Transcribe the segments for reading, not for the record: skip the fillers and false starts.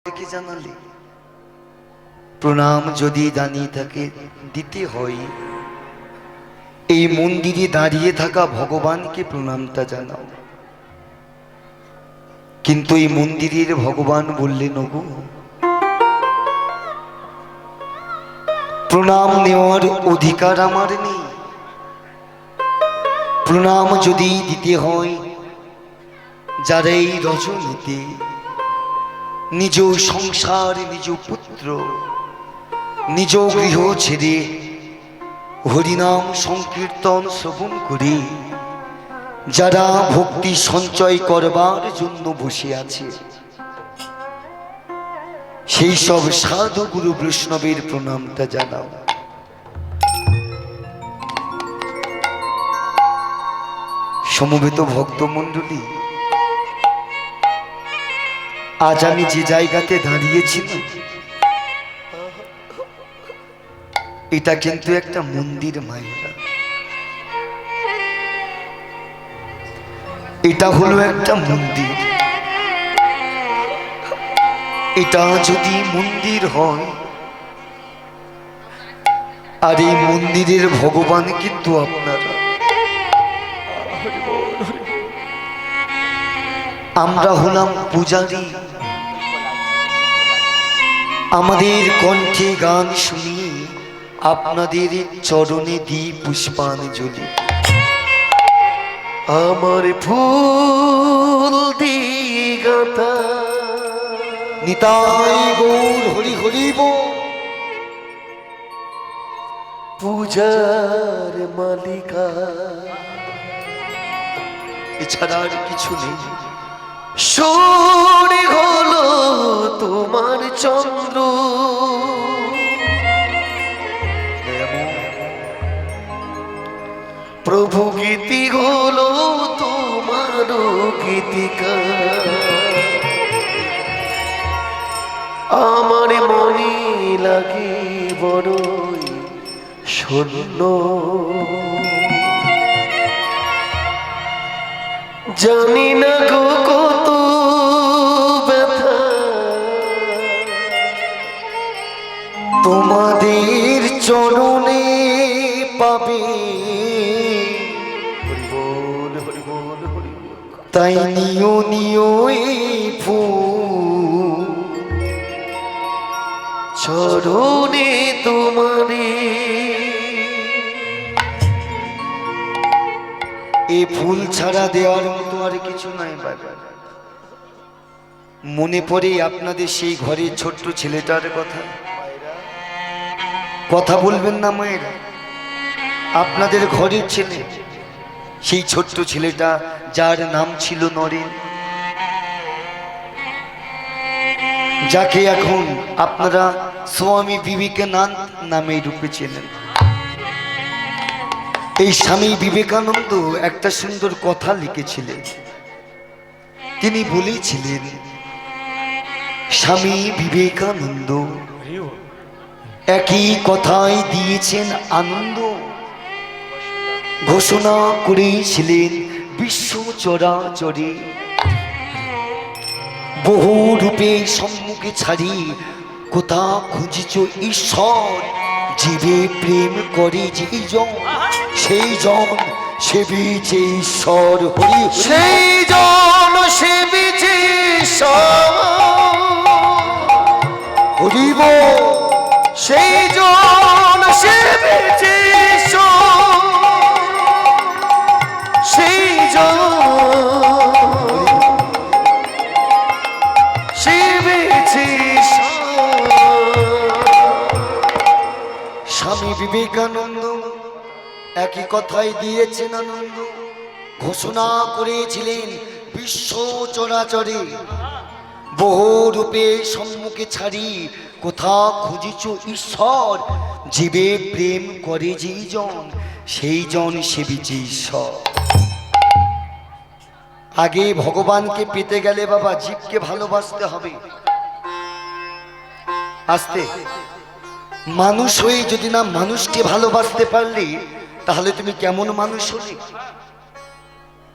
কি জানালে প্রণাম যদি জানিয়ে থাকে দিতে হয়, এই মন্দিরে দাঁড়িয়ে থাকা ভগবানকে প্রণামটা জানাও। কিন্তু এই মন্দিরের ভগবান বললেন, ওগো প্রণাম নেওয়ার অধিকার আমার নেই। প্রণাম যদি দিতে হয় যারা এই রজনীতে নিজ সংসার, নিজ পুত্র, নিজ গৃহ ছেড়ে হরিনাম সংকীর্তন শ্রবণ করে যারা ভক্তি সঞ্চয় করবার জন্য বসে আছে, সেই সব সাধু গুরু বৈষ্ণবের প্রণামটা জানাও। সমবেত ভক্তমণ্ডলী, আজ আমি যে জায়গাতে দাঁড়িয়েছি না, এটা কিন্তু একটা মন্দির মায়েরা। এটা হলো একটা মন্দির। এটা যদি মন্দির হয়, আর এই মন্দিরের ভগবান কিন্তু আপনারা। আমরা হলাম পূজারী। আমাদের কণ্ঠে গান শুনিয়ে আপনাদের চরণে দিই পুষ্পাঞ্জলি। আমার ফুল দিগাতা নিতাই গৌর হরি হরি বল, পূজার মালিকা, এছাড়া আর কিছু নেই। সরে হলো তোমার চন্দ্র, প্রভু গীতি হলো তোমার গীতিকা। আমার মনে লাগে বড়ই শূন্য, জানি না গো কত ব্যথা তোমাদের চরণে পাবে। তাই নিও নিও এই ফুল চরণে তোমারে। এই ফুল ছাড়া দেওয়ার মতো আর কিছু নাই বাবা। মনে পড়ে আপনাদের সেই ঘরের ছোট্ট ছেলেটার কথা। কথা বলবেন না মায়েরা? আপনাদের ঘরের ছেলে, সেই ছোট্ট ছেলেটা যার নাম ছিল নরেন, যাকে এখন আপনারা স্বামী বিবেকানন্দ নামে রূপে চেনেন। এই স্বামী বিবেকানন্দ একটা সুন্দর কথা লিখেছিলেন। তিনি বলেছিলেন, স্বামী বিবেকানন্দ একই কথাই দিয়েছেন আনন্দ, ঘোষণা করেছিলেন বিশ্ব চরাচরে, বহু রূপে সম্মুখে ছাড়ি কোথা খুঁজিছ ঈশ্বর, জীবে প্রেম করে যেই জন সেই জন সেবিছে ঈশ্বর। হরি সেই জন সেবিছে ঈশ্বর, হরিব সেই জন সেবিছে ঈশ্বর, সেই জন সেবিছে ঈশ্বর। স্বামী বিবেকানন্দ একই কথাই দিয়েছেন আনন্দ, ঘোষণা করেছিলেন বিশ্ব চরাচরে, বহু রূপে সম্মুখে ছাড়ি কোথা খুঁজিছ ঈশ্বর, জীবে প্রেম করে যেই জন সেই জন সেবিছে ঈশ্বর। আগে ভগবানকে পেতে গেলে বাবা জীবকে ভালোবাসতে হবে। আস্তে মানুষ হয়ে যদি না মানুষকে ভালোবাসতে পারলি, তাহলে তুমি কেমন মানুষ হলে?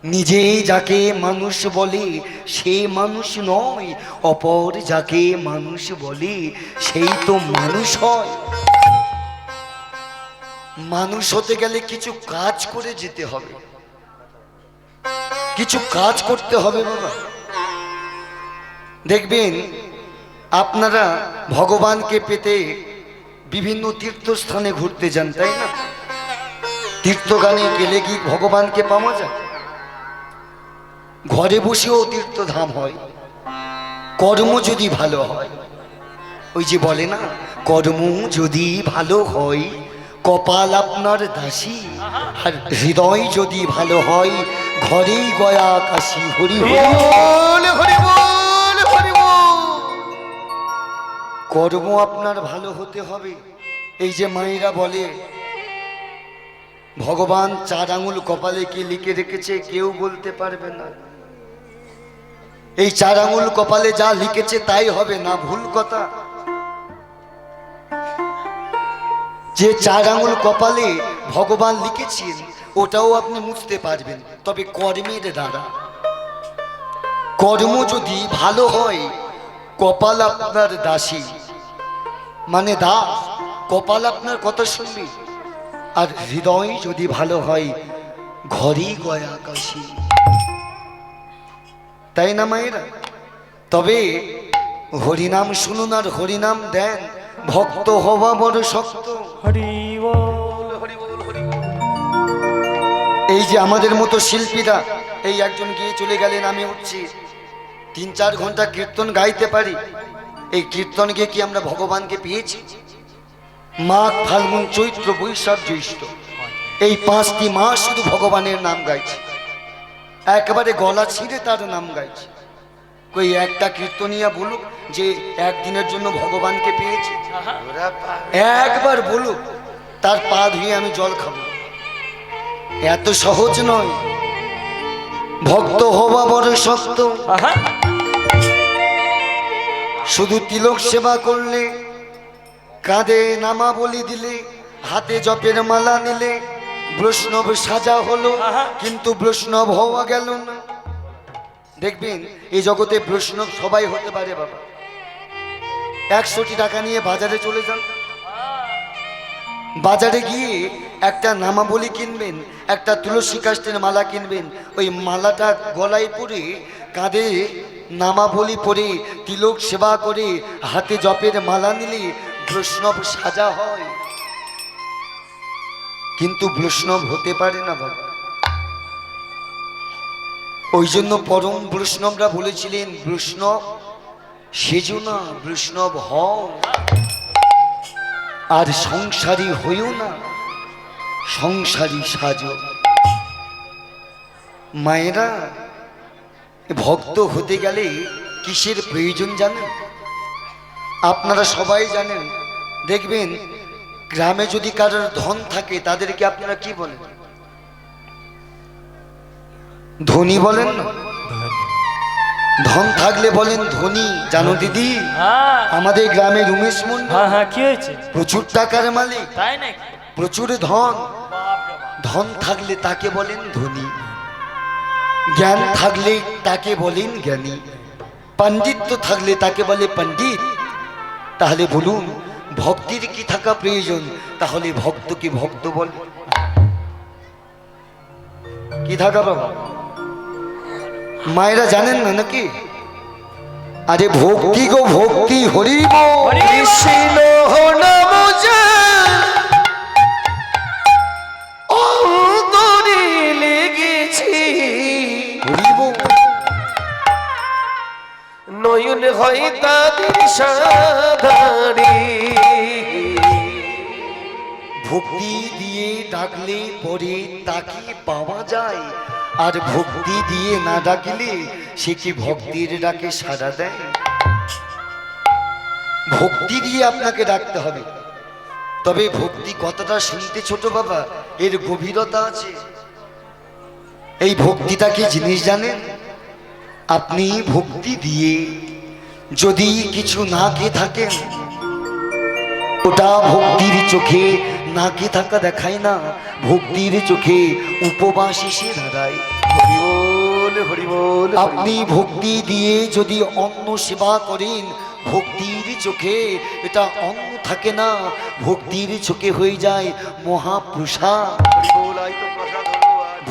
নিজেই যাকে মানুষ বলে সে মানুষ নয়, অপর যাকে মানুষ বলে সেই তো মানুষ হয়। মানুষ হতে গেলে কিছু কাজ করে যেতে হবে, কিছু কাজ করতে হবে বাবা। দেখবেন আপনারা ভগবানকে পেতে বিভিন্ন তীর্থস্থানে ঘুরতে যান, তাই না? তীর্থগানে গেলে কি ভগবানকে পাওয়া যায়? ঘরে বসেও তীর্থধাম হয়, কর্ম যদি ভালো হয়। ওই যে বলে না, কর্ম যদি ভালো হয় কপাল আপনার দাসী, আর হৃদয় যদি ভালো হয় ঘরেই গয়া কাশী। হরি বল, হরি বল, হরি বল। কর্ম আপনার ভালো হতে হবে। এই যে মায়েরা বলে ভগবান 4 আঙুল কপালে কি লিখে রেখেছে কেউ বলতে পারবে না। এই 4 আঙুল কপালে যা লিখেছে তাই হবে না, ভুল কথা। যে 4 আঙুল কপালে ভগবান লিখেছেন ওটাও আপনি মুছতে পারবেন, তবে কর্মের দ্বারা। কর্ম যদি ভালো হয় কপাল আপনার দাসী, মানে দাস, কপাল আপনার কথা শুনবে। আর হৃদয় যদি ভালো হয় ঘরেই গয়া কাশী, তাই না মায়েরা? তবে হরিনাম শুনুন আর হরিনাম দেন, ভক্ত হওয়া বড় শক্ত। হরি বল, হরি বল, হরি বল। এই যে আমাদের মতো শিল্পীরা, এই একজন গিয়ে চলে গেলেন, আমি উঠছি, 3-4 ঘন্টা কীর্তন গাইতে পারি। এই কীর্তন গিয়ে কি আমরা ভগবানকে পেয়েছি? মাঘ, ফাল্গুন, চৈত্র, বৈশাখ, জ্যৈষ্ঠ, এই 5টি মাস শুধু ভগবানের নাম গাইছি, একেবারে গলা ছিঁড়ে তার নাম গাইছি। কই একটা কীর্তনিয়া বলুক যে একদিনের জন্য ভগবানকে পেয়েছি? একবার বলুক, তার পা ধুয়ে আমি জল খাবো। এত সহজ নয়, ভক্ত হওয়া বড় শক্ত। শুধু তিলক সেবা করলে, কাঁধে নামা বলি দিলে, হাতে জপের মালা নিলে বৈষ্ণব সাজা হলো, কিন্তু বৈষ্ণব হওয়া গেল না। দেখবেন এই জগতে বৈষ্ণব সবাই হতে পারে বাবা। 100টি টাকা নিয়ে বাজারে চলে যান, বাজারে গিয়ে একটা নামাবলি কিনবেন, একটা তুলসী কাষ্ঠের মালা কিনবেন। ওই মালাটা গলায় পরে, কাঁধে নামাবলি পরে, তিলক সেবা করে, হাতে জপের মালা নিলে বৈষ্ণব সাজা হয়, কিন্তু বৈষ্ণব হতে পারে না বাবা। ওই জন্য পরম বৈষ্ণবরা বলেছিলেন, বৈষ্ণব সেজো না, বৈষ্ণব হও। আর সংসারী হইও না, সংসারী সাজো। মায়েরা, ভক্ত হতে গেলে কিসের প্রয়োজন জানেন? আপনারা সবাই জানেন। দেখবেন গ্রামে যদি কারোর ধন থাকে তাদেরকে আপনারা কি বলেন? ধনী বলেন না? ধন থাকলে বলেন ধনী। জানো দিদি, আমাদের গ্রামে রমেশ মন্ডল, কি হয়েছে? প্রচুর টাকার মালিক, তাই নাকি? প্রচুর ধন। ধন থাকলে তাকে বলেন ধনী, জ্ঞান থাকলে তাকে বলেন জ্ঞানী, পণ্ডিত্য থাকলে তাকে বলে পণ্ডিত। তাহলে বলুন ভক্তির কি থাকা প্রয়োজন? তাহলে ভক্তকে ভক্ত বলে কি থাকা বাবা? মায়েরা জানেন না নাকি? আরে ভক্তি গো ভক্তি, হরি বল, কৃষ্ণ নাম অন্তরে লেগেছে, হরি বল। নয়ন হয় তাদের সাধারে, ভক্তি দিয়ে ডাকলে পরে তাকে পাওয়া যায়, আর ভক্তি দিয়ে না ডাকলে সে কি ভক্তির ডাকে সাড়া দেয়? ভক্তি দিয়ে আপনাকে ডাকতে হবে। তবে ভক্তি কতটা শুনতে ছোট বাবা, এর গভীরতা আছে। এই ভক্তিটা কি জিনিস জানেন? আপনি ভক্তি দিয়ে যদি কিছু না খেয়ে থাকেন, ওটা ভক্তির চোখে না খেয়ে থাকা দেখায় না, ভক্তির চোখে উপবাস এসে দাঁড়ায়। বল হরি বল আপনি ভক্তি দিয়ে যদি অন্ন সেবা করেন, ভক্তির চোখে এটা অন্ন থাকে না, ভক্তির চোখে হয়ে যায় মহাপ্রসাদ।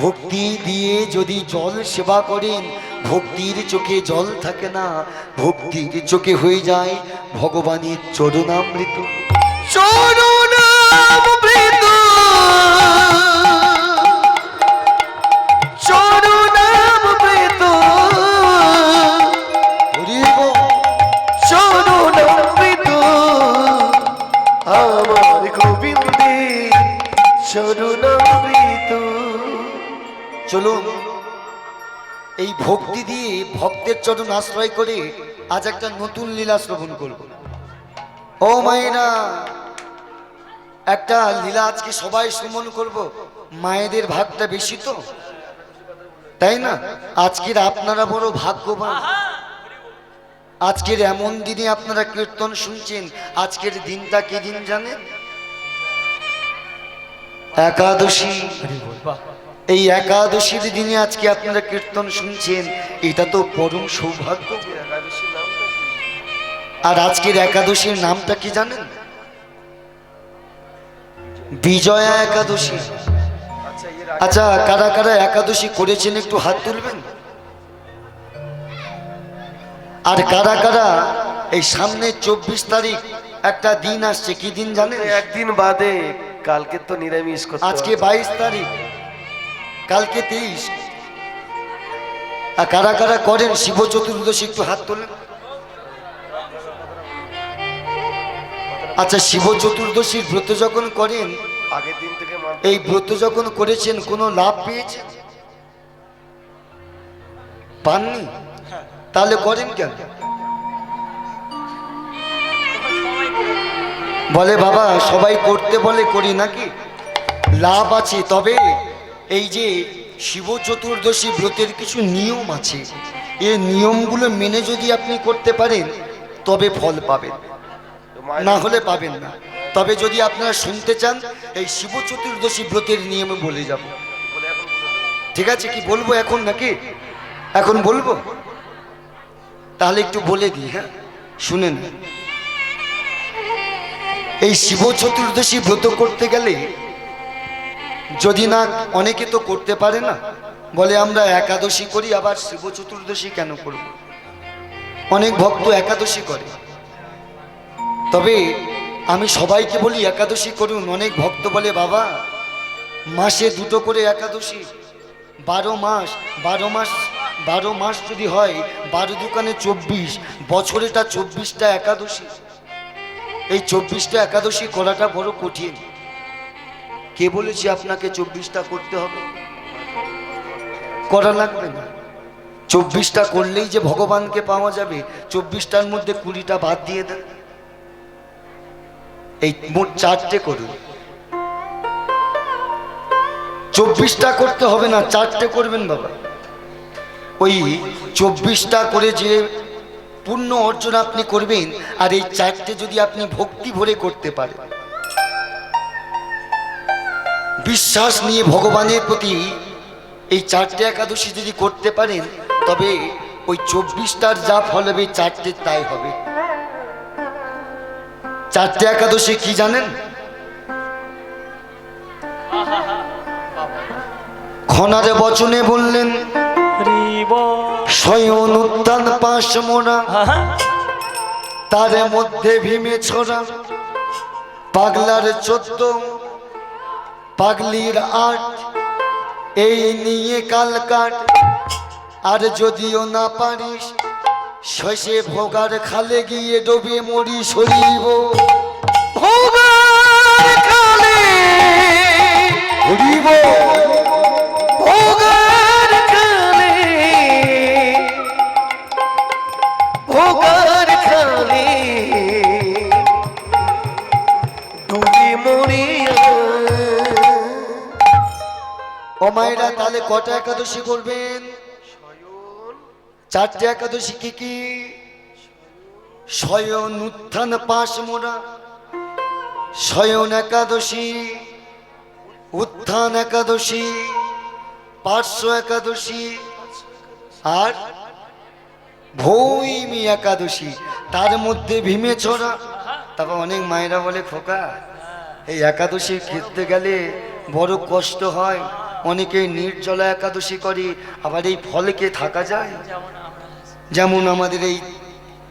ভক্তি দিয়ে যদি জল সেবা করেন, ভক্তির চোখে জল থাকে না, ভক্তির চোখে হয়ে যায় ভগবানের চরণামৃত। চরণামৃত চরণামৃত হরি বল। চরণামৃত আমার গোবিন্দের চরণামৃত। চলুন এই ভক্তি দিয়ে ভক্তের চরণ আশ্রয় করে আজ একটা নতুন লীলা শ্রবণ করব। ও মায়েরা, একটা লীলা আজকে সবাই শ্রবণ করব। মায়েদের ভাগটা বেশি তো, তাই না? আজকের আপনারা বড় ভাগ্যবান। আজকের এমন দিনে আপনারা কীর্তন শুনছেন। আজকের দিনটা কি দিন জানেন? একাদশী। এই একাদশীর দিনে আজকে আপনারা কীর্তন শুনছেন, এটা তো পরম সৌভাগ্য। আর আজকের একাদশীর নামটা কি জানেন? বিজয়া একাদশী। আচ্ছা, কারা কারা একাদশী করেছেন একটু হাত তুলবেন। আর কারা কারা এই সামনে 24 তারিখ একটা দিন আসছে, কি দিন জানেন? একদিন বাদে, কালকে তো নিরামিষ করতে আজকে হবে। 22 তারিখ, কালকে 23। আর কারা কারা করেন শিব চতুর্দশী একটু হাত তোলেন। আচ্ছা, শিব চতুর্দশীর ব্রত যখন করেন, আগের দিন থেকে এই ব্রত যখন করেছেন কোনো লাভ পেয়েছেন? পাননি? তাহলে করেন কেন? বলে বাবা সবাই করতে বলে করি নাকি? লাভ আছে, তবে এই যে শিব চতুর্দশী ব্রতের কিছু নিয়ম আছে, এই নিয়মগুলো মেনে যদি আপনি করতে পারেন তবে ফল পাবেন, না হলে পাবেন না। তবে যদি আপনারা শুনতে চান, এই শিব চতুর্দশী ব্রতের নিয়মে বলে যাব। ঠিক আছে, কি বলবো এখন নাকি? এখন বলবো? তাহলে একটু বলে দিই, হ্যাঁ শুনেন। এই শিব চতুর্দশী ব্রত করতে গেলে যদি না, অনেকে তো করতে পারে না, বলে আমরা একাদশী করি, আবার শিব চতুর্দশী কেন করব? অনেক ভক্ত একাদশী করে, তবে আমি সবাইকে বলি একাদশী করুন। অনেক ভক্ত বলে বাবা মাসে 2টো করে একাদশী, 12 মাস, 12 মাস যদি হয় 12 দোকানে 24, বছরেটা 24টা একাদশী। এই 24টা একাদশী করাটা বড় কঠিন। কে বলেছে আপনাকে 24টা করতে হবে? করা লাগবে না। 24টা করলেই যে ভগবানকে পাওয়া যাবে, 24টার মধ্যে 20টা বাদ দিয়ে দেন। এই মোট 4টে করুন। 24টা করতে হবে না, 4টে করবেন বাবা। ওই 24টা করে যে পূর্ণ অর্জন আপনি করবেন, আর এই 4টে যদি আপনি ভক্তি ভরে করতে পারেন, বিশ্বাস নিয়ে ভগবানের প্রতি এই 4টে একাদশী যদি করতে পারেন, তবে ওই 24টার যা ফল হবে 4টে তাই হবে। 4টে একাদশী কি জানেন? খনারে বচনে বললেন স্বয়ন উত্তান পাশ মোড়া, তার মধ্যে ভীমে ছোড়া, পাগলার 14, পাগলির 8, এই নিয়ে কাল কাট। আর যদিও না পারিস শশে ভোগার খালে গিয়ে ডোবে মরি সরিব। ভোগার খালে হরিব ভোগার খালে ভোগার খালে ডুবে মরিয়া। ও মায়েরা, তাহলে কটা একাদশী করবেন? 4টে একাদশী কি কি? শয়ন উত্থান পাশ মোড়া, শয়ন একাদশী, উত্থান একাদশী, পার্শ্ব একাদশী আর ভৌমি একাদশী, তার মধ্যে ভীমে ছড়া। তারপর অনেক মায়েরা বলে খোকা এই একাদশী খেতে গেলে বড় কষ্ট হয়, অনেকে নির্জলা একাদশী করে, আবার এই ফলকে থাকা যায়? যেমন আমাদের এই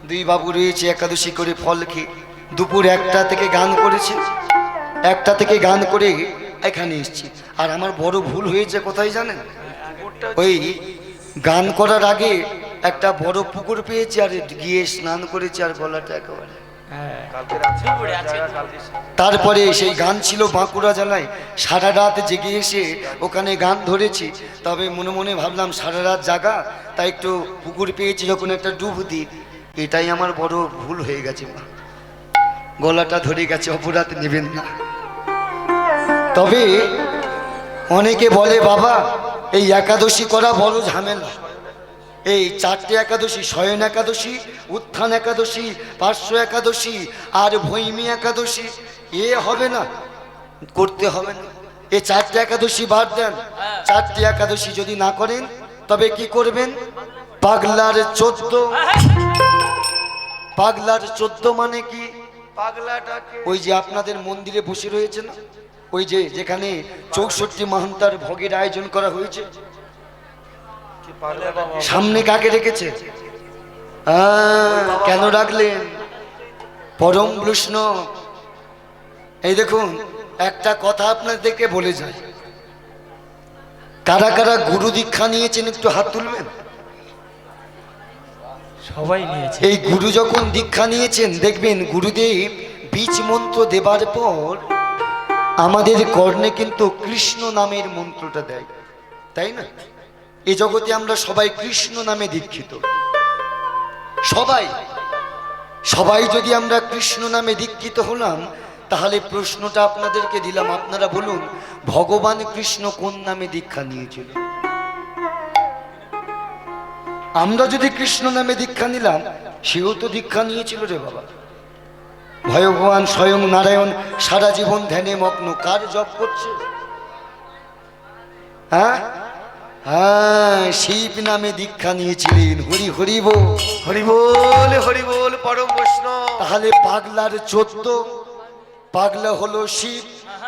দুই বাবু রয়েছে একাদশী করে ফল খেয়ে দুপুর 1টা থেকে গান করেছে, 1টা থেকে গান করে এখানে এসেছি। আর আমার বড় ভুল হয়েছে কোথায় জানেন? ওই গান করার আগে একটা বড় পুকুর পেয়েছি আর গিয়ে স্নান করেছি আর গলাটা একেবারে। তারপরে সেই গান ছিল বাঁকুড়া জেলায়, সারা রাত জেগে এসে ওখানে গান ধরেছি। তবে মনে মনে ভাবলাম সারা রাত জাগা, তাই একটু পুকুর পেয়েছি যখন একটা ডুব দিই। এটাই আমার বড় ভুল হয়ে গেছে, গলাটা ধরে গেছে, অপরাধ নেবেন না। তবে অনেকে বলে বাবা এই একাদশী করা বড় ঝামেলা। এই 4টে একাদশী, শয়ন একাদশী, উত্থান একাদশী, পার্শ্ব একাদশী আর ভৈমী একাদশী, হবে না, করতে হবে না। এই 4টে একাদশী বাদ দেন। 4টে একাদশী যদি না করেন তবে কি করবেন? পাগলার 14। পাগলার 14 মানে কি? ওই যে আপনাদের মন্দিরে বসে রয়েছে না, ওই যে যেখানে 64 মহান্তার ভোগের আয়োজন করা হয়েছে, সামনে কাকে রেখেছে? কেন রাখলেন? পরম বৈষ্ণব। এই দেখুন একটা কথা আপনাদেরকে বলে যায়, কারা কারা গুরু দীক্ষা নিয়েছেন একটু হাত তুলবেন। সবাই নিয়েছে। এই গুরু যখন দীক্ষা নিয়েছেন দেখবেন গুরুদেব বীজ মন্ত্র দেবার পর আমাদের কর্ণে কিন্তু কৃষ্ণ নামের মন্ত্রটা দেয়, তাই না? এই জগতে আমরা সবাই কৃষ্ণ নামে দীক্ষিত। সবাই সবাই যদি আমরা কৃষ্ণ নামে দীক্ষিত হলাম, তাহলে প্রশ্নটা আপনাদেরকে দিলাম, আপনারা বলুন ভগবান কৃষ্ণ কোন নামে দীক্ষা নিয়েছিল? আমরা যদি কৃষ্ণ নামে দীক্ষা নিলাম, সেও তো দীক্ষা নিয়েছিল রে বাবা। ভগবান স্বয়ং নারায়ণ সারা জীবন ধ্যানে মগ্ন, কার জপ করছে? হ্যাঁ হ্যাঁ, শিব নামে দীক্ষা নিয়েছিলেন। হরি হরি বল, হরি বল, হরি বল, পরম বৈষ্ণব। তাহলে পাগলার 14, পাগলা হলো শিব,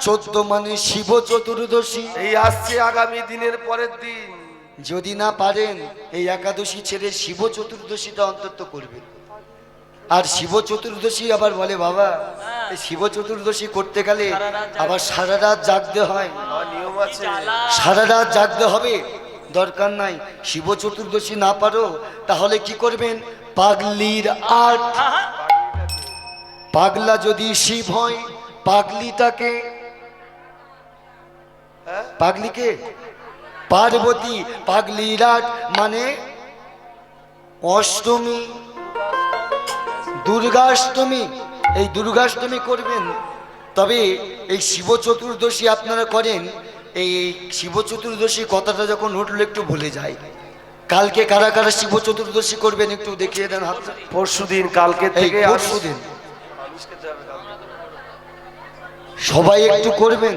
14 মানে শিব চতুর্দশী। এই আসছে আগামী দিনের পরের দিন। যদি না পারেন এই একাদশী ছেড়ে শিব চতুর্দশীটা অন্তত করবেন। আর শিব চতুর্দশী আবার বলে বাবা এই শিব চতুর্দশী করতে গেলে আবার সারা রাত জাগতে হয়, নিয়ম আছে। সারা রাত জাগতে হবে। দরকার নাই, শিব চতুর্দশী না পারো তাহলে কি করবেন? পাগলির 8। পাগলা যদি শিব হয়, পাগলিটাকে, পাগলিকে পার্বতী। পাগলির 8 মানে অষ্টমী, দুর্গাষ্টমী। এই দুর্গাষ্টমী করবেন। তবে এই শিব চতুর্দশী আপনারা করেন, এই শিব চতুর্দশী কথাটা যখন উঠলো একটু ভুলে যায়। কালকে কারা কারা শিব চতুর্দশী করবেন একটু দেখিয়ে দেন হাতটা। পরশুদিন, কালকে থেকে পরশুদিন সবাই একটু করবেন।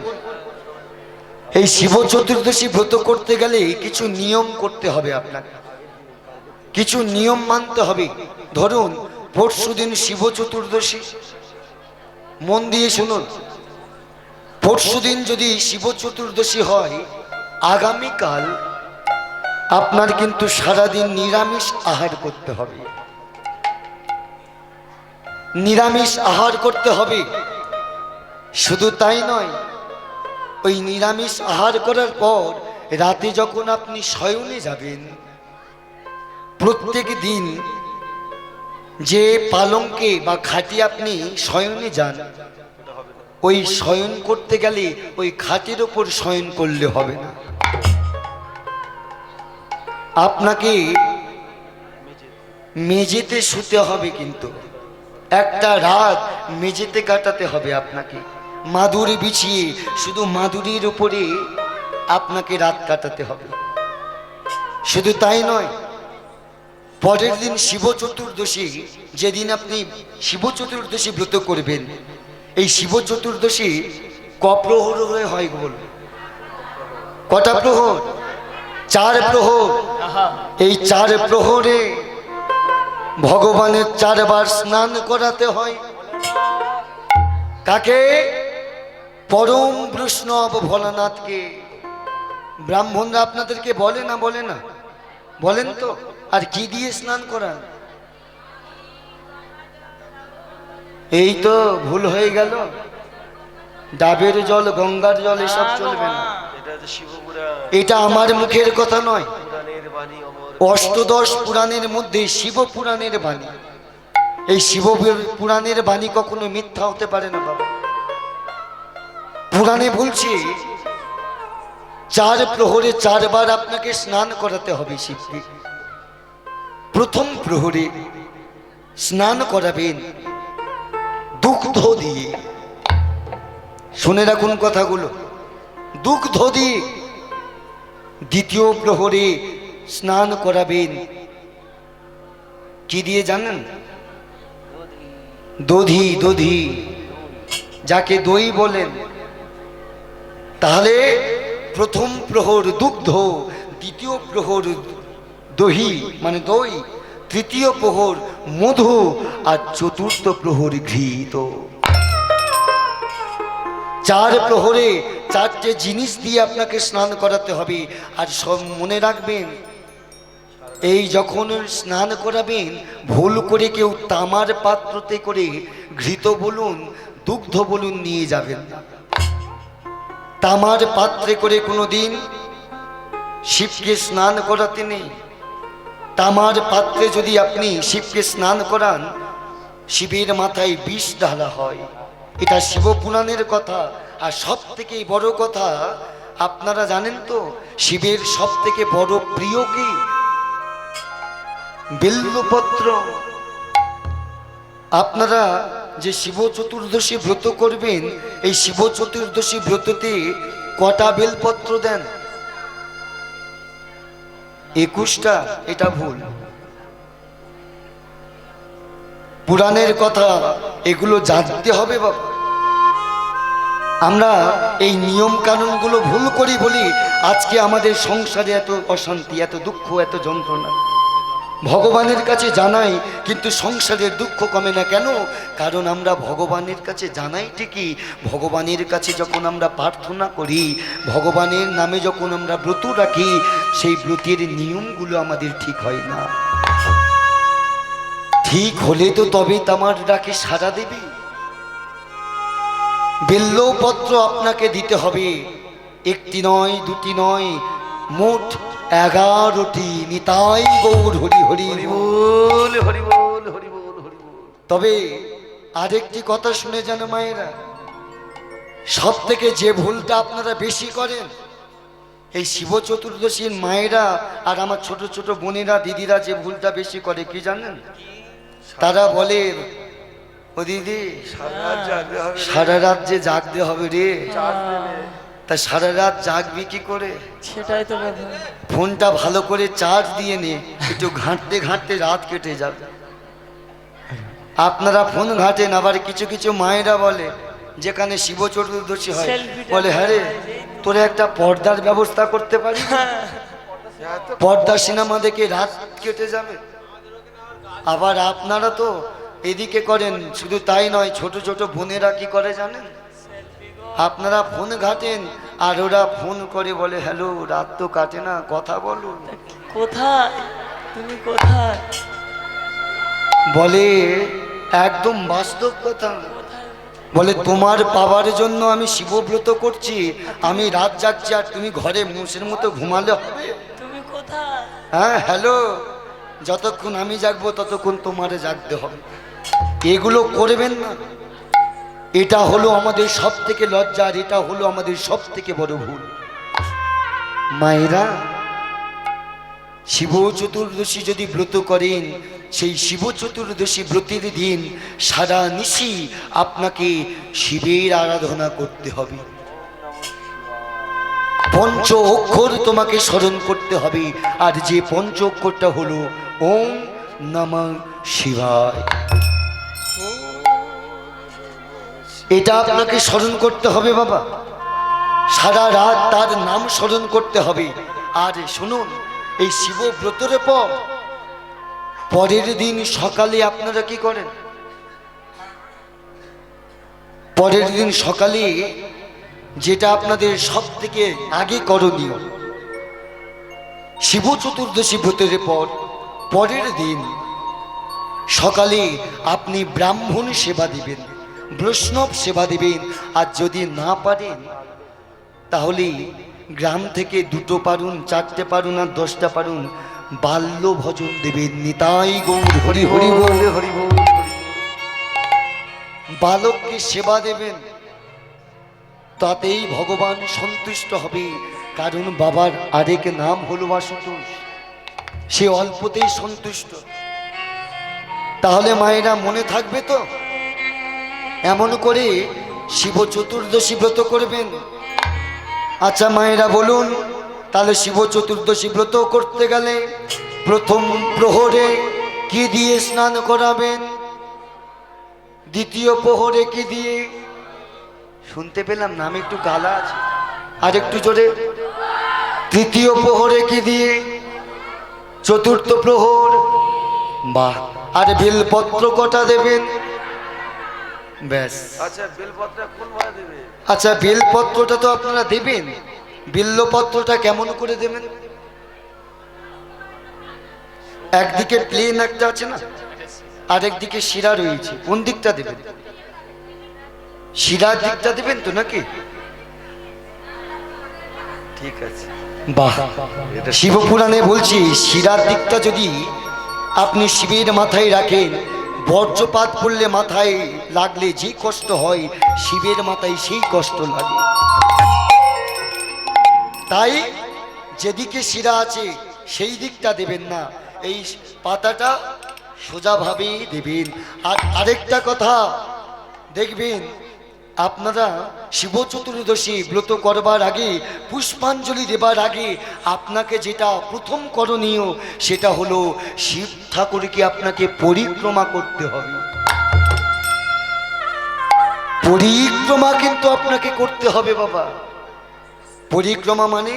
এই শিব চতুর্দশী ব্রত করতে গেলে কিছু নিয়ম করতে হবে, আপনাকে কিছু নিয়ম মানতে হবে। ধরুন পরশুদিন শিব চতুর্দশী, মন দিয়ে শুনুন। পরশুদিন যদি শিব চতুর্দশী হয়, আগামীকাল আপনার কিন্তু সারাদিন নিরামিষ আহার করতে হবে। নিরামিষ আহার করতে হবে। শুধু তাই নয়, ওই নিরামিষ আহার করার পর রাতে যখন আপনি শয়নে যাবেন, প্রত্যেক দিন যে পালঙ্কে বা খাটে আপনি শয়নে যান, ওই শয়ন করতে গেলে ওই খাটের ওপর শয়ন করলে হবে না, আপনাকে মেঝেতে শুতে হবে। কিন্তু একটা রাত মেঝেতে কাটাতে হবে আপনাকে, মাদুরি বিছিয়ে শুধু মাদুরির উপরে আপনাকে রাত কাটাতে হবে। শুধু তাই নয়, পরের দিন শিব চতুর্দশী, যেদিন আপনি শিব চতুর্দশী ব্রত করবেন, এই শিব চতুর্দশী কপ্রহর হয়ে হয় বল, কটা প্রহর? চার প্রহর, এই চার প্রহরে ভগবানের চারবার স্নান করাতে হয়। কাকে? পরম বৈষ্ণব ভোলানাথকে। ব্রাহ্মণরা আপনাদেরকে বলে না বলে না? বলেন তো। আর কি দিয়ে স্নান করান? এই তো ভুল হয়ে গেল, ডাবের জল, গঙ্গার জল এসব চলবে না। এটা যে শিবপুরাণ, এটা আমার মুখের কথা নয়, পুরাণের বাণী অমর। অষ্টদশ পুরাণের মধ্যে শিব পুরাণের বাণী। এই শিব পুরাণের বাণী কখনো মিথ্যা হতে পারে না বাবা। পুরাণে বলছে চার প্রহরে চারবার আপনাকে স্নান করাতে হবে শিবকে। প্রথম প্রহরে স্নান করাবেন দুগ্ধ দিয়ে। শুনে রাখুন কথাগুলো, দুগ্ধ দিয়ে। দ্বিতীয় প্রহরে স্নান করাবেন কি দিয়ে জানেন? দধি, দধি, যাকে দই বলেন। তাহলে প্রথম প্রহর দুগ্ধ, দ্বিতীয় প্রহর দহি মানে দই, তৃতীয় প্রহর মধু, আর চতুর্থ প্রহর ঘৃত। চার প্রহরে চারটে জিনিস দিয়ে আপনাকে স্নান করাতে হবে। আর সব মনে রাখবেন, এই যখন স্নান করাবেন ভুল করে কেউ তামার পাত্রতে করে ঘৃত বলুন, দুগ্ধ বলুন নিয়ে যাবেন না। তামার পাত্রে করে কোনোদিন শিবকে স্নান করাতে নেই। তামার পাত্রে যদি আপনি শিবকে স্নান করান, শিবের মাথায় বিষ ঢালা হয়। এটা শিবপুরাণের কথা। আর সব থেকে বড় কথা, আপনারা জানেন তো শিবের সব থেকে বড় প্রিয় কি? বেল্লপত্র। আপনারা যে শিব চতুর্দশী ব্রত করবেন, এই শিব চতুর্দশী ব্রততে কটা বেলপত্র দেন? 21টা। এটা ভুল। পুরাণের কথা, এগুলো জানতে হবে বাবা। আমরা এই নিয়ম কানুনগুলো ভুল করি বলি আজকে আমাদের সংসারে এত অশান্তি, এত দুঃখ, এত যন্ত্রণা। ভগবানের কাছে জানাই কিন্তু সংসারের দুঃখ কমে না কেন? কারণ আমরা ভগবানের কাছে জানাই ঠিকই, ভগবানের কাছে যখন আমরা প্রার্থনা করি, ভগবানের নামে যখন আমরা ব্রত রাখি, সেই ব্রতের নিয়মগুলো আমাদের ঠিক হয় না। ঠিক হলে তো তবেই তামার ডাকে সাড়া দেবে। বেল্লপত্র আপনাকে দিতে হবে, একটি নয়, দুটি নয়, মোট 11টি। নিতাই গৌর হরি হরি হরি বল, হরি বল, হরি বল, হরি বল। তবে আরেকটি কথা শুনে যান মায়েরা, সব থেকে যে ভুলটা আপনারা বেশি করেন, এই শিব চতুর্দশীর মায়েরা আর আমার ছোট ছোট বোনেরা, দিদিরা যে ভুলটা বেশি করে কি জানেন? তারা বলে, ও দিদি সারা রাত জাগতে হবে রে। সারা রাত যে জাগতে হবে রে। চার্জ নেবে। তা সারা রাত জাগবি কি করে? সেটাই তো কথা। ফোনটা ভালো করে চার্জ দিয়ে নে, একটু ঘাঁটতে ঘাঁটতে রাত কেটে যাবে। আপনারা ফোন ঘাঁটেন, আবার কিছু কিছু মায়েরা বলে যেখানে শিব চতুর্দশী হয়, বলে হ্যাঁ রে তোরে একটা পর্দার ব্যবস্থা করতে পারি, পর্দা সিনেমা দেখে রাত কেটে যাবে। আবার আপনারা তো এদিকে করেন, শুধু তাই নয়, ছোট ছোট বোনেরা কি করে জানেন? আপনারা ফোন ঘাটেন আর ওরা ফোন করে বলে হ্যালো, রাত তো কাটে না, কথা বলুন। কোথায় তুমি, কোথায়? বলে একদম বাস্তব কথা, বলে তোমার পাওয়ার জন্য আমি শিবব্রত করছি, আমি রাত জাগছি আর তুমি ঘরে মুষের মতো ঘুমালে হবে? তুমি কোথায়? হ্যাঁ হ্যালো, যতক্ষণ আমি জাগবো ততক্ষণ তোমারে জাগতে হবে। এগুলো করবেন না। এটা হলো আমাদের সব থেকে লজ্জা, আর এটা হলো আমাদের সব থেকে বড় ভুল। মায়েরা, শিব চতুর্দশী যদি ব্রত করেন, সেই শিব চতুর্দশী ব্রতের দিন সারা নিশি আপনাকে শিবের আরাধনা করতে হবে। পঞ্চ অক্ষর তোমাকে স্মরণ করতে হবে, আর যে পঞ্চ অক্ষরটা হলো ওম নমঃ শিবায়। এটা আপনাকে স্মরণ করতে হবে বাবা। সারা রাত তার নাম স্মরণ করতে হবে। আর শুনুন, এই শিব ব্রতের পরের দিন সকালে আপনারা কি করেন? পরের দিন সকালে যেটা আপনাদের সব থেকে আগে করণীয়, শিব চতুর্দশী ব্রতের পরের দিন সকালে আপনি ব্রাহ্মণ সেবা দিবেন, বৈষ্ণব সেবা দিবেন। আর যদি না পারেন তাহলে গ্রাম থেকে 2টো পারুন, 4টে পারুন আর 10টা পারুন বাল্য ভজন দেবেন। নিতাই গৌর হরি হরি বল। হরি বল। বালককে সেবা দেবেন, তাতেই ভগবান সন্তুষ্ট হবে। কারণ বাবার আরেক নাম হলো আশুতোষ, সে অল্পতেই সন্তুষ্ট। তাহলে মায়েরা মনে থাকবে তো? এমন করে শিব চতুর্দশী ব্রত করবেন। আচ্ছা মায়েরা বলুন, তাহলে শিব চতুর্দশী ব্রত করতে গেলে প্রথম প্রহরে কি দিয়ে স্নান করাবেন? দ্বিতীয় প্রহরে কি দিয়ে? শুনতে পেলাম না, আমি একটু গালা আছে, আর একটু জোরে। তৃতীয় প্রহরে কি দিয়ে? চতুর্থ প্রহর। বাহ। আর বেলপত্র কটা দেবেন? ব্যাস। আচ্ছা বেলপত্র কোন ভাবে দেবে? আচ্ছা বেলপত্রটা তো আপনারা দেবেন, বিল্লপত্রটা কেমন করে দেবেন? একদিকে প্লেন একটা আছে না, আর একদিকে শিরা রয়েছে, কোন দিকটা দেবেন? শিরার দিকটা দেবেন তো নাকি? ঠিক আছে। বাহ। শিবপুরাণে বলছি, শিরার দিকটা যদি আপনি শিবের মাথায় রাখেন, বজ্রপাত পড়লে মাথায় লাগলে যে কষ্ট হয়, শিবের মাথায় সেই কষ্ট লাগে। তাই যেদিকে শিরা আছে সেই দিকটা দেবেন না, এই পাতাটা সোজাভাবে দেবেন। আর আরেকটা কথা দেখবেন, আপনারা শিব চতুর্দশী ব্রত করবার আগে, পুষ্পাঞ্জলি দেবার আগে আপনাকে যেটা প্রথম করণীয় সেটা হলো শিব ঠাকুরকে আপনাকে পরিক্রমা করতে হবে। পরিক্রমা কিন্তু আপনাকে করতে হবে বাবা। পরিক্রমা মানে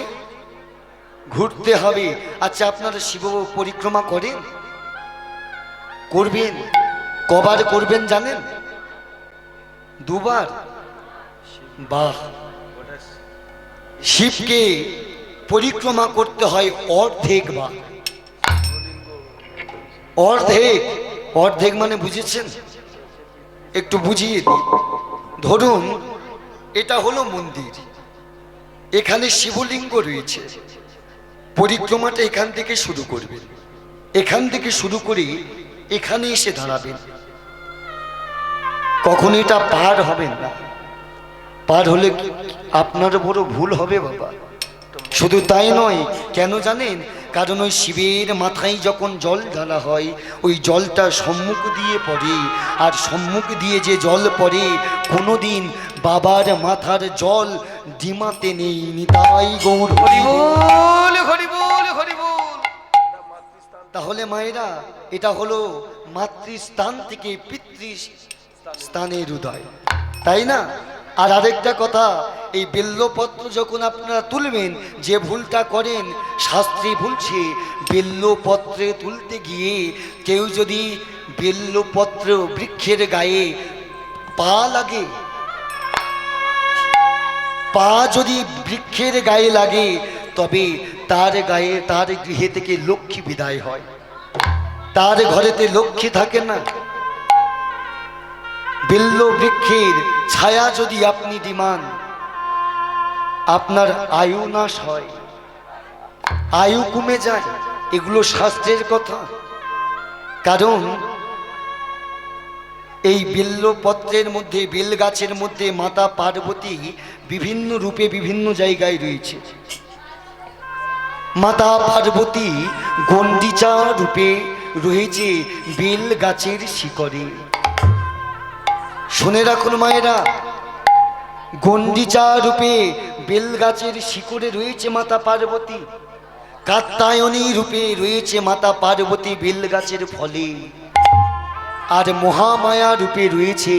ঘুরতে হবে। আচ্ছা আপনারা শিব পরিক্রমা করেন? করবেন। কবার করবেন জানেন? 2বার। বাহ। শিবকে পরিক্রমা করতে হয় অর্ধেকবার। অর্ধেক মানে বুঝেছেন? একটু বুঝিয়ে দিই। ধরুন এটা হলো মন্দির, এখানে শিবলিঙ্গ রয়েছে, পরিক্রমাটা এখান থেকে শুরু করবেন। এখান থেকে শুরু করে এখানে এসে দাঁড়াবেন। কখন এটা পার হবেন না, পার হলে আপনার বড় ভুল হবে বাবা। শুধু তাই নয়, কেন জানেন? কারণ ওই শিবের মাথায় যখন জল ঢালা হয়, ওই জলটা সম্মুখ দিয়ে পড়ে, আর সম্মুখ দিয়ে যে জল পড়ে কোনোদিন বাবার মাথার জল ডিমাতে নেই। নিতাই গৌর হরি বল। হরি বল হরি বল। তাহলে মায়েরা, এটা হলো মাতৃস্থান থেকে পিতৃস্থানের উদয়, তাই না? আর আরেকটা কথা, এই বেল্লপত্র যখন আপনারা তুলবেন, যে ভুলটা করেন, শাস্ত্রে বলছে বেল্লপত্রে তুলতে গিয়ে কেউ যদি বেল্লপত্র বৃক্ষের গায়ে পা লাগে, পা যদি বৃক্ষের গায়ে লাগে, তবে তার গায়ে, তার গৃহে থেকে লক্ষ্মী বিদায় হয়, তার ঘরেতে লক্ষ্মী থাকে না। বেল্ল বৃক্ষের ছায়া যদি আপনি ডিমান, আপনার আয়ু নাশ হয়, আয়ু কমে যায়। এগুলো শাস্ত্রের কথা। কারণ এই বেল্লপত্রের মধ্যে, বেল গাছের মধ্যে মাতা পার্বতী বিভিন্ন রূপে বিভিন্ন জায়গায় রয়েছে। মাতা পার্বতী গন্ডিচা রূপে রয়েছে বেল গাছের শিকড়ে। শুনে রাখুন মায়েরা, গন্ডিচা রূপে বেল গাছের শিকড়ে রয়েছে মাতা পার্বতী। কাত্যায়নী রূপে রয়েছে মাতা পার্বতী বেল গাছের ফলে। আর মহামায়া রূপে রয়েছে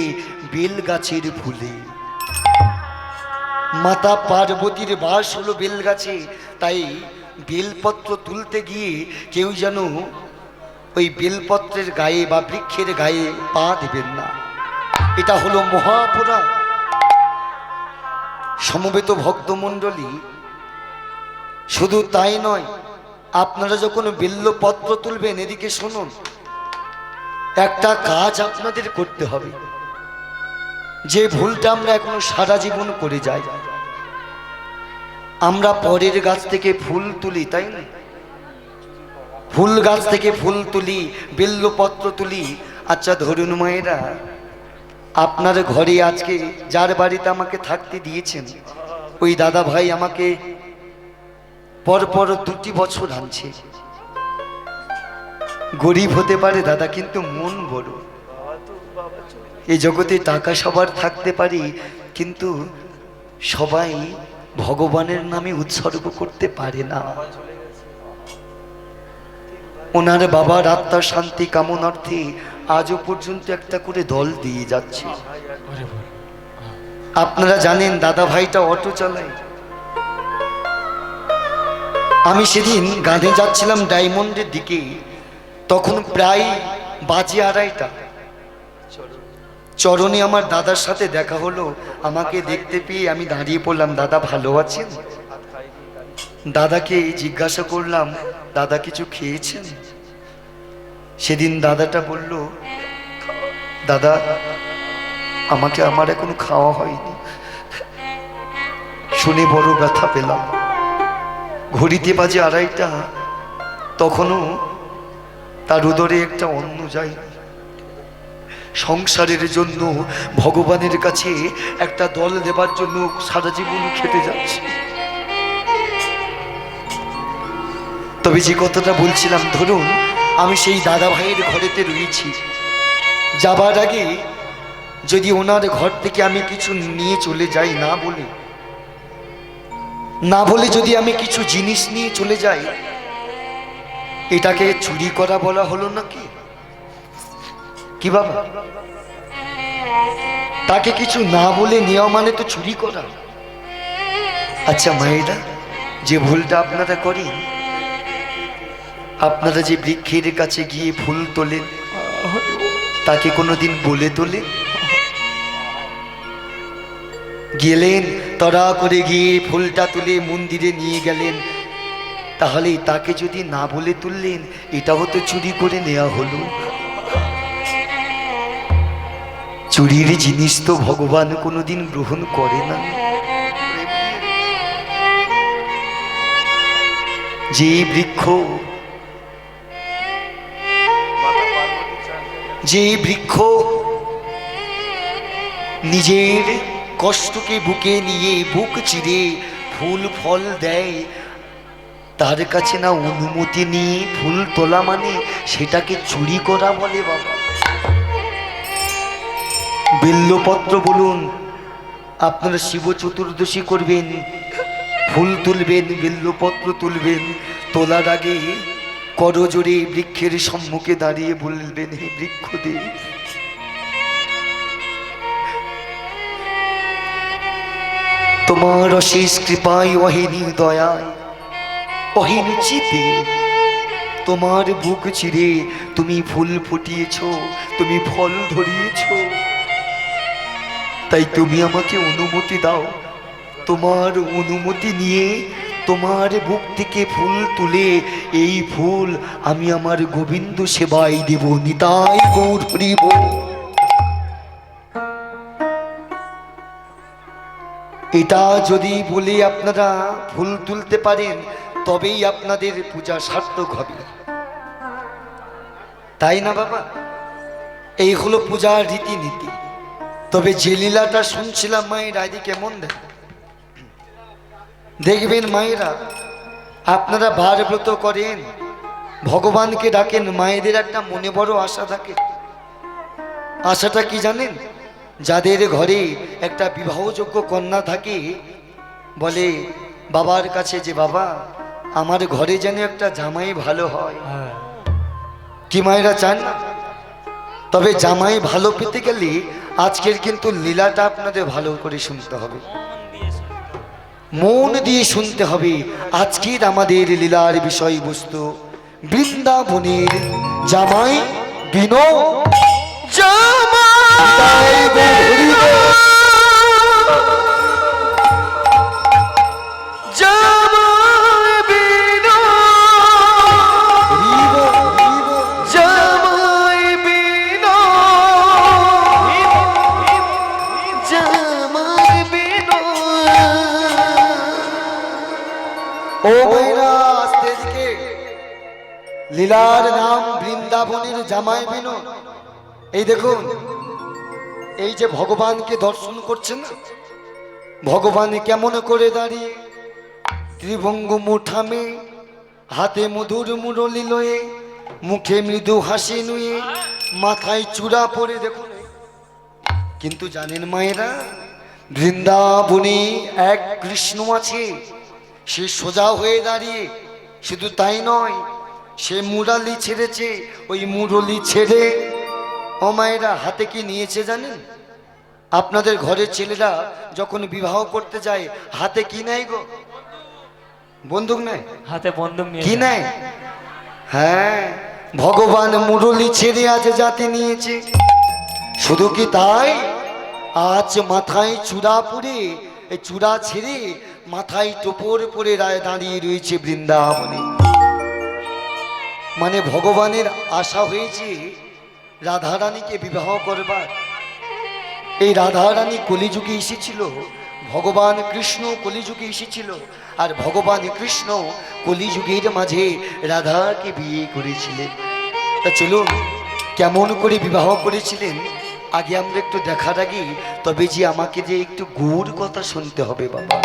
বেল গাছের ফুলে। মাতা পার্বতীর বাস হলো বেল গাছে, তাই বেলপত্র তুলতে গিয়ে কেউ যেন ওই বেলপত্রের গায়ে বা বৃক্ষের গায়ে পা দিবেন না, এটা হলো মহাপুরাণ। সমবেত ভক্তমণ্ডলী, শুধু তাই নয়, আপনারা যখন বেলপত্র তুলবেন, এদিকে শুনুন, একটা কাজ আপনাদের করতে হবে, যে ভুলটা আমরা এখনো সারা জীবন করে যাই। আমরা পরের গাছ থেকে ফুল তুলি, তাই না? ফুল গাছ থেকে ফুল তুলি, বেলপত্র তুলি। আচ্ছা ধরুন মায়েরা, আপনার ঘরে আজকে যার বাড়িতে আমাকে থাকতে দিয়েছেন, ওই দাদা ভাই আমাকে পরপর 2টি বছর আনছে। গরিব হতে পারে দাদা, কিন্তু মন বড়। এই জগতে টাকা সবার থাকতে পারে, কিন্তু সবাই ভগবানের নামে উৎসর্গ করতে পারে না। ওনার বাবার আত্মার শান্তি কামনার্থে আজও পর্যন্ত একটা করে দল দিয়ে যাচ্ছে। আপনারা জানেন দাদা ভাইটা অটো চালায়। আমি সেদিন গাঁধে যাচ্ছিলাম ডায়মন্ডের দিকে, তখন প্রায় বাজে 2:30। চরণে আমার দাদার সাথে দেখা হলো। আমাকে দেখতে পেয়ে আমি দাঁড়িয়ে পড়লাম, দাদা ভালো আছেন? দাদাকে জিজ্ঞাসা করলাম, দাদা কিছু খেয়েছেন? সেদিন দাদাটা বলল, দাদা আমার এখনো খাওয়া হয়নি। শুনে বড় ব্যথা পেলাম। ঘড়িতে বাজে 2:30, তখনও তার উদরে একটা অন্ন যায়। সংসারের জন্য, ভগবানের কাছে একটা দল দেবার জন্য সারা জীবন খেটে যাচ্ছে। তবে যে কথাটা বলছিলাম, ধরুন আমি সেই দাদা ভাইয়ের ঘরেতে রয়েছি, যাবার আগে যদি ওনার ঘর থেকে আমি কিছু নিয়ে চলে যাই, না বলে যদি আমি কিছু জিনিস নিয়ে চলে যাই, এটাকে চুরি করা বলা হলো নাকি? কি বাবা, তাকে কিছু না বলে নেওয়া মানে তো চুরি করা। আচ্ছা মায়েরা, যে ভুলটা আপনারা করেন, আপনারা যে বৃক্ষের কাছে গিয়ে ফুল তোলেন, তাকে কোনোদিন বলে তোলেন? গেলেন, তড়া করে গিয়ে ফুলটা তুলে মন্দিরে নিয়ে গেলেন, তাহলে তাকে যদি না বলে তুললেন, এটাও তো চুরি করে নেওয়া হলো। চুরির জিনিস তো ভগবান কোনোদিন গ্রহণ করে না। যে বৃক্ষ নিজের কষ্টকে বুকে নিয়ে বুক চিরে ফুল ফল দেয়, তার কাছে না অনুমতি নিয়ে ফুল তোলা মানে সেটাকে চুরি করা বলে বাবা। বেলপত্র বলুন, আপনারা শিব চতুর্দশী করবেন, ফুল তুলবেন, বেলপত্র তুলবেন, তোলার আগে করজোড়ে বৃক্ষের সম্মুখে দাঁড়িয়ে বলবেন, হে বৃক্ষদেব, তোমার অশেষ কৃপায়, অহিনী দয়ায়, অহিন চিতে তোমার বুক চিরে তুমি ফুল ফুটিয়েছ, তুমি ফল ধরিয়েছ, তাই তুমি আমাকে অনুমতি দাও। তোমার অনুমতি নিয়ে তোমার বুক থেকে ফুল তুলে এই ফুল আমি আমার গোবিন্দ সেবায় দেব। নিতাই গৌর হরি বল। এটা যদি বলে আপনারা ফুল তুলতে পারেন, তবেই আপনাদের পূজা সার্থক হবে, তাই না বাবা? এই হলো পূজার রীতিনীতি। তবে যে লীলাটা শুনছিলাম মায়েরা, এদিকে মন দেখবেন মায়েরা, আপনারা বার ব্রত করেন, ভগবানকে ডাকেন, মায়েদের একটা মনে বড় আশা থাকে। আশাটা কি জানেন? যাদের ঘরে একটা বিবাহযোগ্য কন্যা থাকে, বলে বাবার কাছে যে বাবা আমার ঘরে যেন একটা জামাই ভালো হয়। কি মায়েরা চান না? তবে জামাই ভালো পেতে গেলে আজকের কিন্তু লীলাটা আপনাদের ভালো করে শুনতে হবে। মন দিয়ে শুনতে হবে। আজকের আমাদের লীলার বিষয়বস্তু বৃন্দাবনের জামাই বিনো জামাই ও ভাইরা আস্তে দিকে লীলার নাম বৃন্দাবনের জামাই বিনো। এই দেখুন, এই যে ভগবানকে দর্শন করছেন না, ভগবান কেমন করে দাঁড়িয়ে ত্রিভঙ্গ মুঠামে, হাতে মধুর মুরলি লয়ে, মুখে মৃদু হাসি নুয়ে, মাথায় চূড়া পরে দেখুন। কিন্তু জানেন মায়েরা, বৃন্দাবনে এক কৃষ্ণ আছে, সে সোজা হয়ে দাঁড়িয়ে। শুধু তাই নয়, সে মুরালি ছেড়েছে। ওই মুরলি ছেড়ে ও মায়েরা হাতে কি নিয়েছে জানেন? আপনাদের ঘরের ছেলেরা যখন বিবাহ করতে যায় হাতে কি নেয় গো? বন্দুক নেয়? হাতে বন্দুক নিয়ে কি নেয়? হ্যাঁ, ভগবান মুরলি ছেড়ে আজ জাতি নিয়েছে। শুধু কি তাই, আজ মাথায় চূড়া পরে, এই চূড়া ছেড়ে মাথায় টোপর পরে রায় দাঁড়িয়ে রয়েছে বৃন্দাবনে। মানে ভগবানের আশা হয়েছে রাধারানীকে বিবাহ করবার। এই রাধারানী কলিযুগে এসেছিল, ভগবান কৃষ্ণ কলিযুগে এসেছিল, আর ভগবান কৃষ্ণ কলিযুগের মাঝে রাধাকে বিয়ে করেছিলেন। তা চলুন, কেমন করে বিবাহ করেছিলেন আগে আমরা একটু দেখার আগে, তবে যে আমাকে যে একটু গৌর কথা শুনতে হবে বাবা।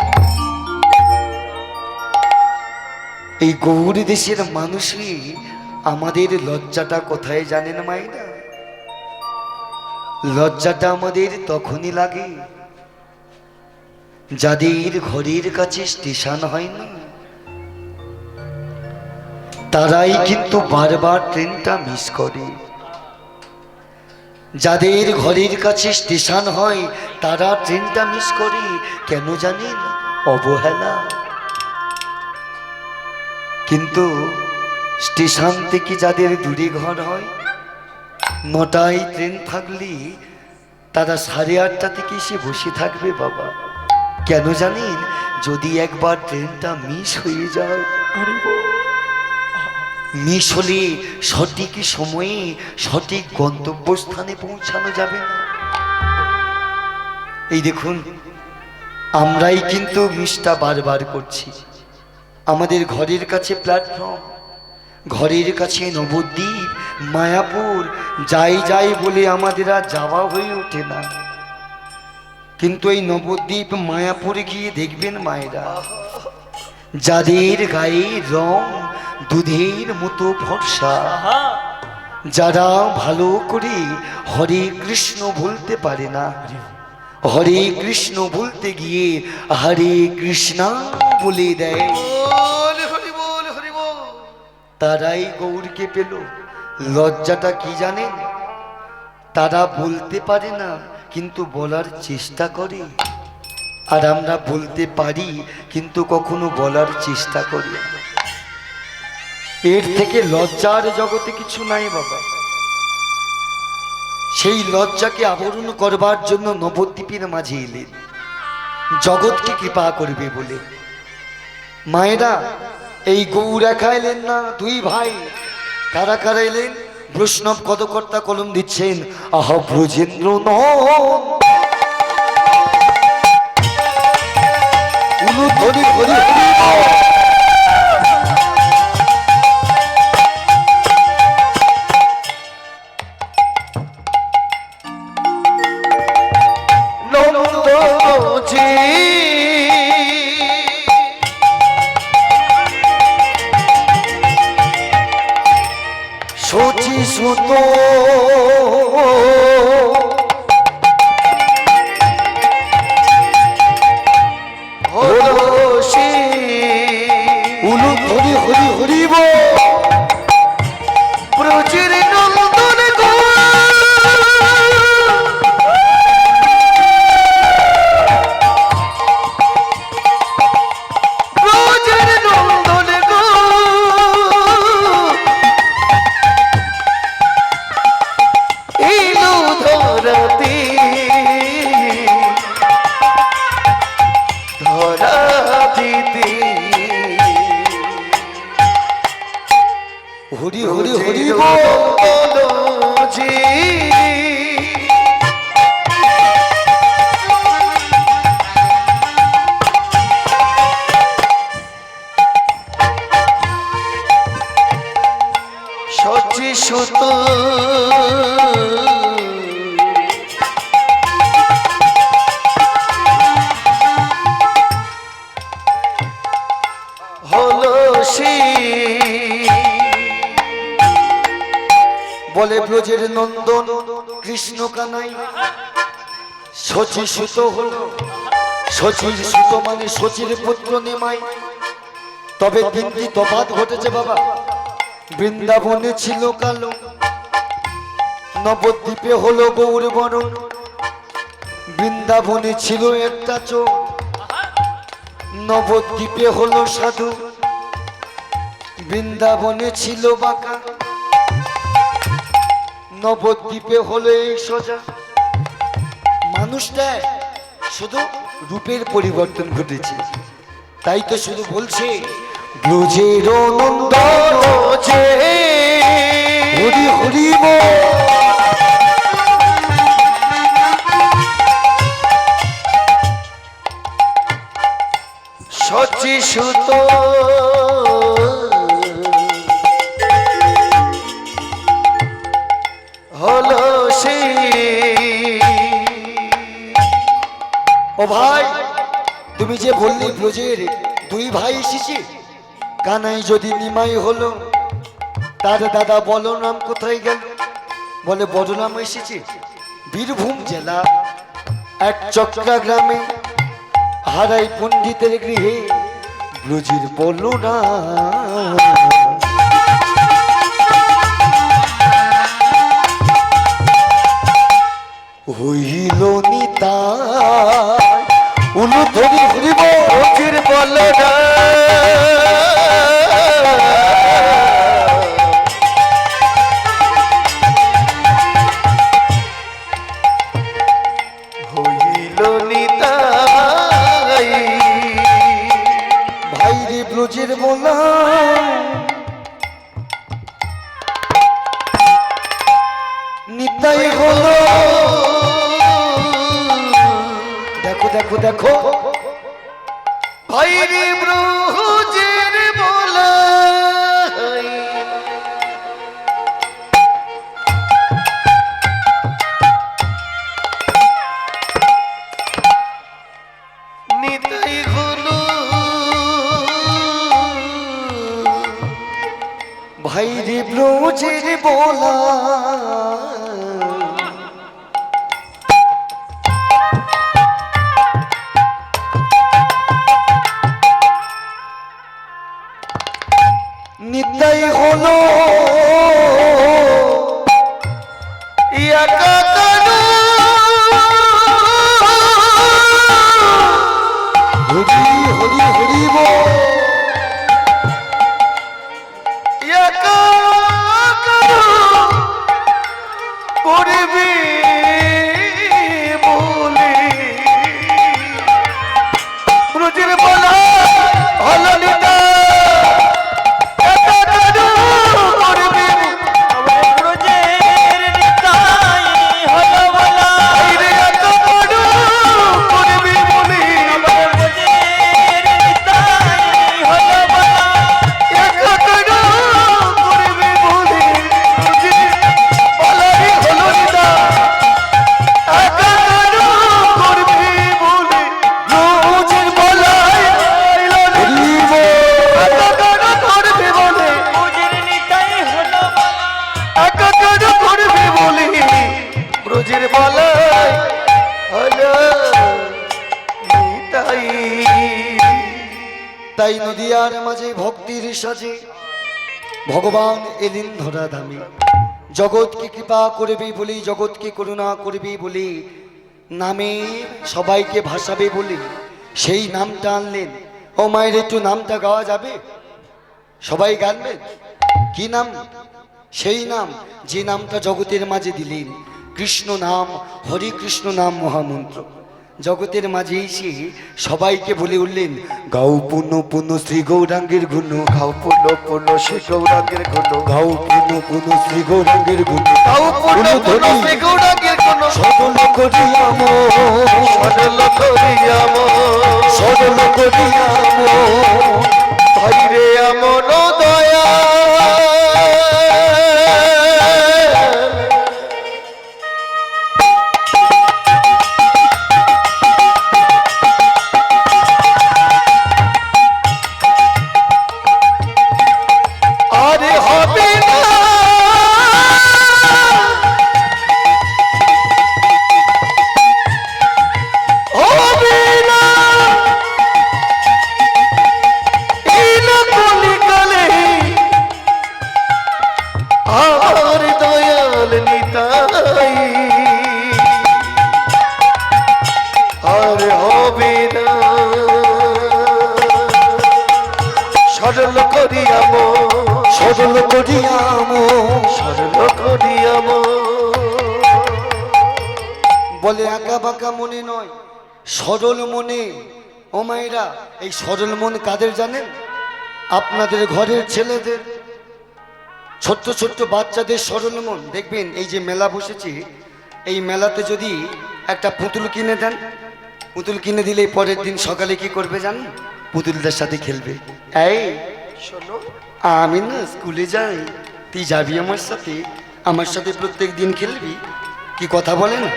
এই গৌর দেশের মানুষই আমাদের লজ্জাটা কোথায় জানেন মাইনা? লজ্জাটা আমাদের তখনই লাগে যাদের ঘরের কাছে স্টেশন হয় না, তারাই কিন্তু বারবার ট্রেনটা মিস করে। যাদের ঘরের কাছে স্টেশন হয় তারা ট্রেনটা মিস করে কেন জানেন? অবহেলা। কিন্তু স্টেশন থেকে যাদের দূরে ঘর হয়, 9টায় ট্রেন থাকলে তারা 8:30 থেকে এসে বসে থাকবে বাবা। কেন জানেন? যদি একবার ট্রেনটা মিস হয়ে যায়, মিস হলে সঠিক সময়ে সঠিক গন্তব্যস্থানে পৌঁছানো যাবে না। এই দেখুন, আমরাই কিন্তু মিসটা বারবার করছি। আমাদের ঘরের কাছে প্ল্যাটফর্ম, ঘরের কাছে নবদ্বীপ, মায়াপুর, যাই যাই বলে আমাদের আর যাওয়া হয়ে ওঠে না। কিন্তু এই নবদ্বীপ মায়াপুরে গিয়ে দেখবেন মায়েরা, যাদের গায়ে রং দুধের মতো ফর্সা, যারা ভালো করে হরে কৃষ্ণ বলতে পারে না, হরে কৃষ্ণ বলতে গিয়ে হরে কৃষ্ণ বলে দেয়, তারাই গৌরকে পেল। লজ্জাটা কি জানেন? তারা বলতে পারে না কিন্তু বলার চেষ্টা করে, আর আমরা বলতে পারি কিন্তু কখনো বলার চেষ্টা করি। এর থেকে লজ্জার জগতে কিছু নাই বাবা। সেই লজ্জাকে আবরণ করবার জন্য নবদ্বীপের মাঝে এলেন, জগৎকে কৃপা করবে বলে। মায়েরা, এই গৌর একা এলেন না, দুই ভাই। কারা কারা এলেন? বৈষ্ণব কদকর্তা কলম দিচ্ছেন, আহ ব্রজেন্দ্র সচি সুত উলু হরি হরি হরিব ব্রজের নন্দন আরতি ধরা দিতে হরি হরি হরি বলো জি সচি সুত হলো সে বলে ব্রজের নন্দন কৃষ্ণ কানাই শচী সুত হল শচীর সুত মানে শচীর পুত্র নিমাই। তবে তিনটি তফাৎ ঘটেছে বাবা। বৃন্দাবনে ছিল কালো, নবদ্বীপে হলো গৌর বরণ। বৃন্দাবনে ছিল একটা চোখ, নবদ্বীপে হলো সাধু। বৃন্দাবনে ছিল বাঁকা, নবদ্বীপে হলো এই সোজা। মানুষটা শুধু রূপের পরিবর্তন ঘটেছে, তাই তো শুধু বলছে ব্রজের নন্দন যে হরি হরি বল। সচি সুত হলো সে ও ভাই, তুমি যে বললি ব্রজের দুই ভাই এসেছে, কানাই যদি নিমাই হলো, তার দাদা বলরাম কোথায় গেল? বলে বলরাম এসেছে বীরভূম জেলা এক চক্রা গ্রামে, হারাই পণ্ডিতের গৃহে ব্রজের বলরাম। হইল নিতা উলু ধরি ঘুরিব ব্রজের বলরাম হইল নিতাই ভাই রে ব্রজের বলা নিতাই হলো। দেখো দেখো দেখো ভাইরে ব্রজের বলাই নিতাই হলো ভাই রে ব্রজের বলা নিতাই হলো। একা কানু হরি হরি হরি বল। একা কানু করবি বলে ব্রজের বলা হলো নিতা ব্রজের বলাই হলো নিতাই। তাই নদিয়ার মাঝে ভক্তির সাজে ভগবান এলেন ধরা দামে। জগৎকে কৃপা করবে বলি, জগৎকে করুণা করবে বলি, নামে সবাইকে ভাসাবে বলি সেই নামটা আনলেন। ও মায়ের একটু নামটা গাওয়া যাবে? সবাই গানবেন? কি নাম? সেই নাম যে নামটা জগতের মাঝে দিলেন, কৃষ্ণ নাম, হরে কৃষ্ণ নাম মহামন্ত্র। জগতের মাঝে এসে সবাইকে বলে উঠলেন, গাও পুণ্য পুণ্য শ্রী গৌরাঙ্গের গুণ, গাও পুণ্য পুণ্য শ্রী গৌরাঙ্গের গুণ, গাও পুণ্য পুণ্য শ্রী গৌরাঙ্গের গুণ, গাও পুণ্য পুণ্য শ্রী গৌরাঙ্গের গুণ, সরল করিয়াম, সরল করিয়াম, সরল করিয়াম, ধৈরে আমন দয়া। আরে হবে না, হবে না, এই না কলিকালে আর দয়াল নিতাই, আর হবে না, সরল করিয়াম, সরল করিয়াম। সরল করিয়াম। বলে আঁকা বাঁকা মনে নয়, সরল মনে। ও মায়েরা, এই সরল মন কাদের জানেন? আপনাদের ঘরের ছেলেদের, ছোট্ট ছোট্ট বাচ্চাদের সরল মন। দেখবেন এই যে মেলা বসেছে, এই মেলাতে যদি একটা পুতুল কিনে দেন, পুতুল কিনে দিলে পরের দিন সকালে কি করবে জানেন? পুতুলদের সাথে খেলবে। এই শোনো, আমি না স্কুলে যাই, তুই যাবি আমার সাথে প্রত্যেক দিন খেলবি। কি কথা বলে না?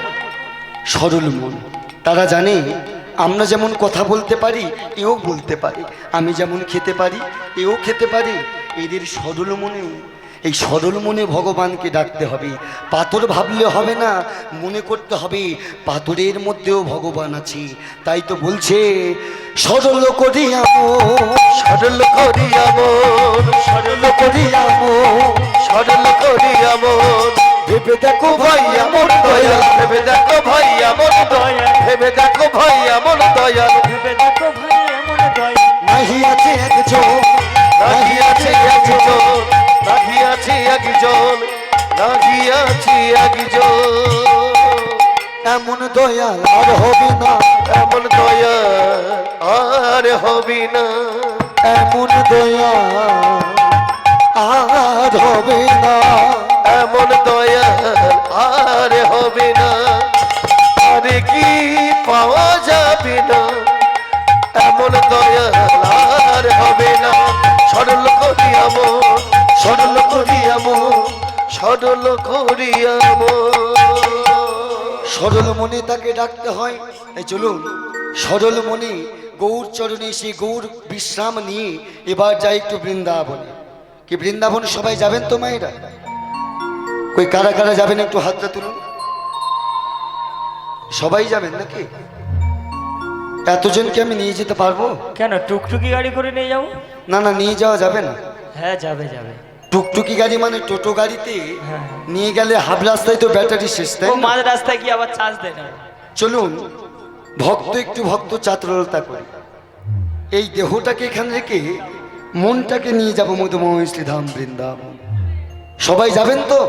সরল মন। তারা জানে আমরা যেমন কথা বলতে পারি এও বলতে পারি, আমি যেমন খেতে পারি এও খেতে পারি। এদের সরল মনে, এই সরল মনে ভগবানকে ডাকতে হবে। পাথর ভাবলে হবে না, মনে করতে হবে পাথরের মধ্যেও ভগবান আছে। তাই তো বলছে সরল করিয়াম, সরল করিয়াম, সরল করিয়াম, সরল করিয়াম। ভেবে দেখো ভাই আমার দয়া, দয়া, ভেবে দেখো ভাই এমন দয়া, ভেবে দেখো ভাই এমন দয়া, ভেবে দেখো ভাই এমন দয়া, নাহি আছে একজন, নাহি আছে একজন, নাহি আছে একজন, নাহি আছে একজন। এমন দয়া আর হবে না, এমন দয়া আর হবে না, এমন দয়া আর হবে না। এমন দয়া আর হবে না। আরে কি পাওয়া যাবে না, এমন দয়া আর হবে না। সরল করিয়াম, সরল করিয়াম, সরল করিয়াম। সরল মনে তাকে ডাকতে হয়। এই চলুন সরল মনে গৌর চরণে সে গৌর বিশ্রাম নিয়ে এবার যাই একটু বৃন্দাবনে। কি বৃন্দাবন সবাই যাবেন তো মায়েরা? কই কারা কারা যাবেন একটু হাতটা তুলুন। সবাই যাবেন নাকি? এতজনকে আমি নিয়ে যেতে পারবো? কেন টুকটুকি গাড়ি করে নিয়ে যাবো? না না, নিয়ে যাওয়া যাবে না। হ্যাঁ যাবে যাবে। টুকটুকি গাড়ি মানে টোটো গাড়িতে হ্যাঁ। নিয়ে গেলে হাফ রাস্তায় তো ব্যাটারি শেষ, তাই ও না? মাঝ রাস্তায় কি আবার চার্জ দেয় না? চলুন ভক্ত একটু ভক্ত চাতুরতা করি। এই দেহটাকে এখানে রেখে মনটাকে নিয়ে যাব মধুময় শ্রীধাম বৃন্দাবন। সবাই যাবেন তো?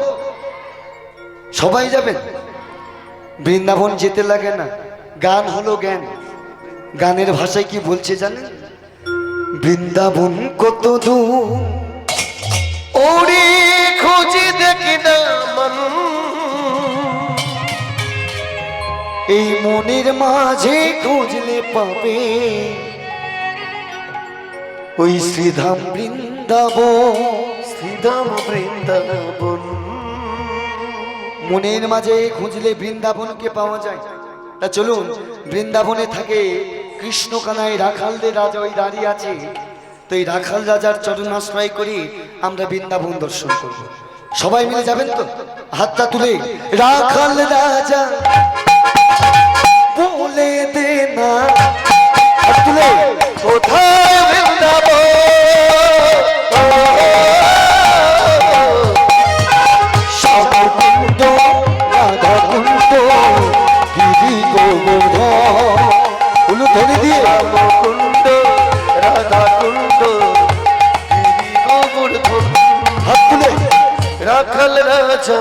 সবাই যাবেন? বৃন্দাবন যেতে লাগে না, গান হলো জ্ঞান। গানের ভাষায় কি বলছে জানেন? বৃন্দাবন কত দূর, ওরে খুঁজে দেখি না মন, এই মনের মাঝে খুঁজলে পাবে ওই শ্রীধাম বৃন্দাবন। শ্রীধাম বৃন্দাবন। মনের মাঝে খুঁজলে বৃন্দাবনকে পাওয়া যায়। তা চলুন, বৃন্দাবনে থাকে কৃষ্ণ কানাই রাখালদের রাজা ওই দাঁড়িয়ে আছে। তো এই রাখাল রাজার চরণাশ্রয় করি আমরা বৃন্দাবন দর্শন করব। সবাই মিলে যাবেন তো? হাতটা তুলে রাখাল রাজা বলে দে না, হাত তুলে কোথায় বৃন্দাবন, শ্যামকুণ্ড রাধাকুণ্ড গিরি গোবর্ধন। উলু ধরে দিয়ে কুণ্ড রাধা কুণ্ড গিরি গোবর্ধন। হাত তুলে রাখাল রাজা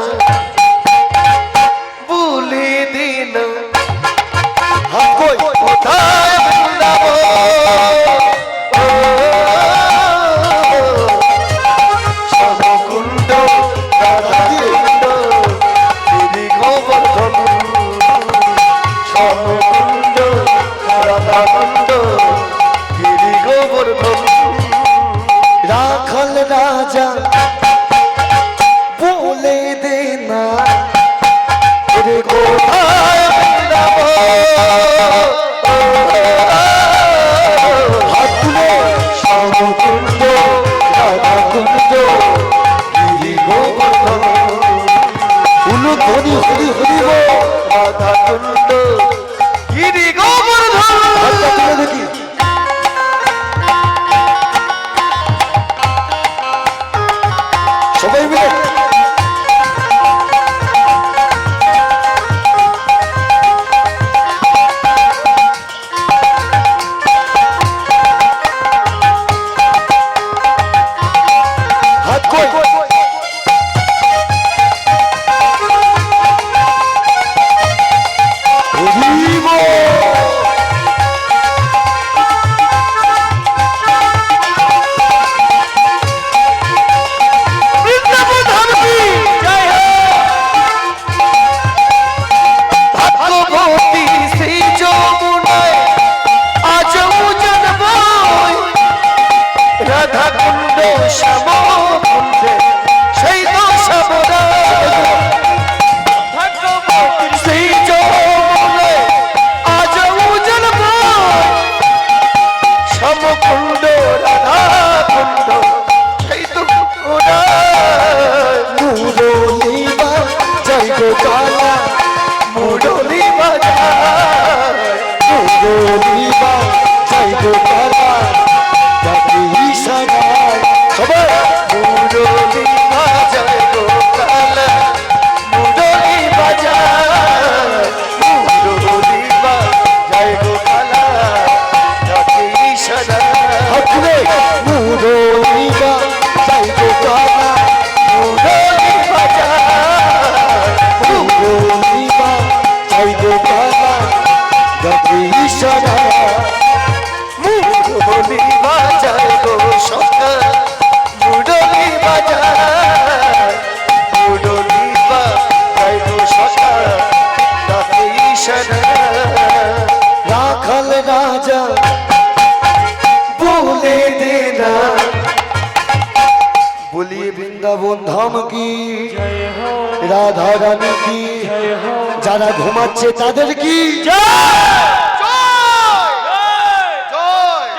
ধ্বনি হরি হরি বল। রাধা কুণ্ড গিরি গোবর্ধন হাতটা তুলে দেখি। সবাই মিলে হাত কই। হরি বল। বৃন্দাবন কি জয় হো ভাগ্যবতী শ্রী যমুনায় আজ উজন বই রাধা কুণ্ড শ্যাম কুণ্ডে সেই তো সাবরা ভাগ্যবতী শ্রী যমুনায় আজ উজন বই শ্যাম কুণ্ড রাধা কুণ্ড সেই তো ওরা মুরলী বাজাই গো কালা, মুরলী বাজায় মুরলী বাজাই গো কালা, যাকে ইশারায় সবাই মুরলী বাজায় গোপালা মুরলী বাজায় মুরলী বাজায় গোপালা যাকে ইশারা হাত তুলে। মুরলী বাজাই গো কালা, মুরলী বাজায় মুরলী বাজাই গো কালা, যাকে ইশারায় মুরলী বাজায় গো সখা মুরলী বাজায় মুরলী বাজায় গো সখা যাকে ইশারা রাখাল রাজা বলে দেনা, বলিয়ে বৃন্দাবন ধাম কি, জয় হো রাধা রানী কি, জয় হো যারা ঘুমাচ্ছে তাদের কি,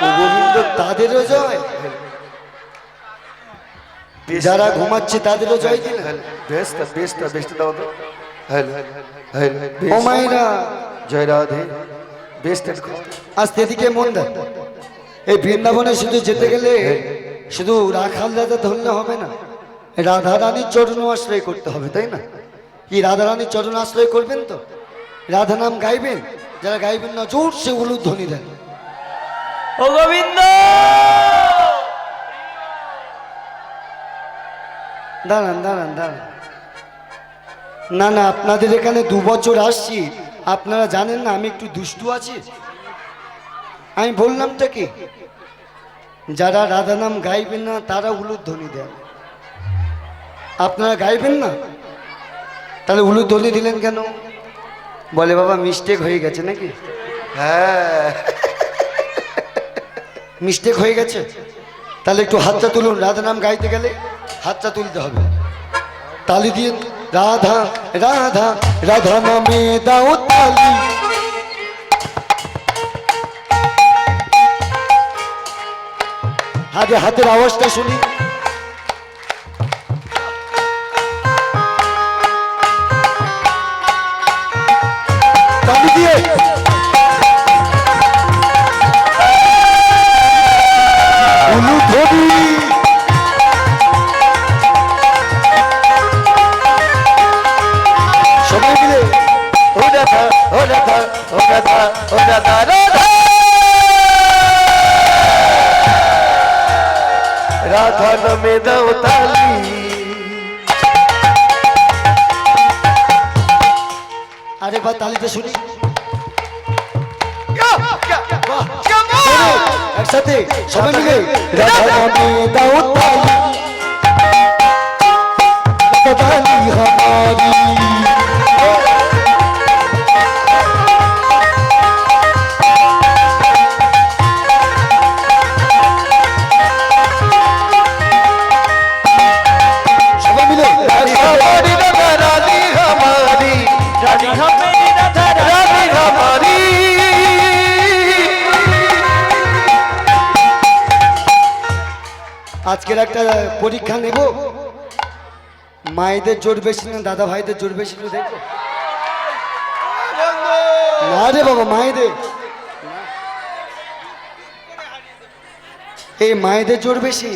ও গোবিন্দ তাদেরও জয়, যারা ঘুমাচ্ছে তাদেরও জয় দিন। বেস্ট দাও তো ও মায়েরা জয় রাধে বেস্ট আস্তে এদিকে মন দেয়। এই বৃন্দাবনে শুধু যেতে গেলে শুধু রাখাল রাজা ধরলে হবে না, রাধা রানীর চরণ আশ্রয় করতে হবে, তাই না? কি রাধা রানীর চরণ আশ্রয় করবেন তো? রাধা নাম গাইবেন, যারা গাইবেন না জোর সে হলুদ ধ্বনি দেন। ও গোবিন্দ দাঁড়ান দাঁড়ান দাঁড়ান, না না আপনাদের এখানে 2 বছর আসছি, আপনারা জানেন না আমি একটু দুষ্টু আছি। আমি বললামটা কি, যারা রাধা নাম গাইবেন না তারা হলুদ ধ্বনি দেন। আপনারা গাইবেন না, তাহলে হলুদ ধ্বনি দিলেন কেন? বলে বাবা মিস্টেক হয়ে গেছে নাকি? হ্যাঁ মিস্টেক হয়ে গেছে, তাহলে একটু হাতটা তুলুন। রাধা নাম গাইতে গেলে হাতটা তুলতে হবে, তালি দিয়ে রাধা রাধা রাধা নামে দাও তালি। আগে হাতের আওয়াজটা শুনি। তালি দিয়ে হলুদ ধ্বনি। সবাই মিলে ও রাধা ও রাধা ও রাধা ও রাধা রাধা রাধা নামে দাও তালি আরেকবার তালিতে শুনি। বাহ, একসাথে সবাই মিলে রাধা নামে দাও তালি, তালি হামারি। সবাই মিলে हमारी राधा रानी हमारी রানী হামেরি রাধা रानी हमारी আজকের একটা পরীক্ষা নেব। মায়েদের জোর বেশি না দাদা ভাইদের জোর বেশি একটু দেখো। না রে বাবা, মায়েদের, এই মায়েদের জোর বেশি।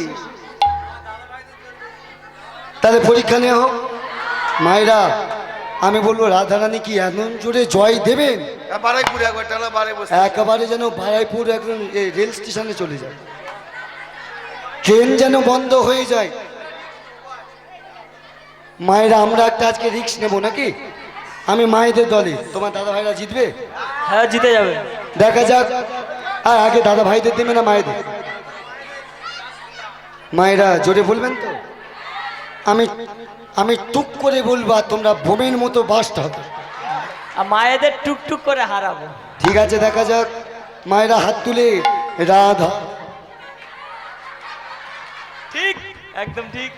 তাহলে পরীক্ষা নেওয়া হোক। মায়েরা, আমি বলবো রাধারানী কি এমন জোরে জয় দেবেন বারাইপুরে একবার টানা বারে বসে একেবারে যেন বারাইপুর একদম এই রেল স্টেশনে চলে যায়, ট্রেন যেন বন্ধ হয়ে যায়। মায়েরা, আমরা একটা আজকে রিস্ক নেবো নাকি? আমি মায়েদের দলে, তোমার দাদা ভাইরা জিতবে? হ্যাঁ, জিতে যাবে। দেখা যাক। আর আগে দাদা ভাইদের দেবে না মায়েদের? মায়েরা জোরে বলবেন তো? আমি আমি টুক করে বলবো আর তোমরা বোমের মতো বাসটা হবে। আর মায়েদের টুকটুক করে হারাবো। ঠিক আছে, দেখা যাক। মায়েরা হাত তুলে রাধা। ঠিক, একদম ঠিক।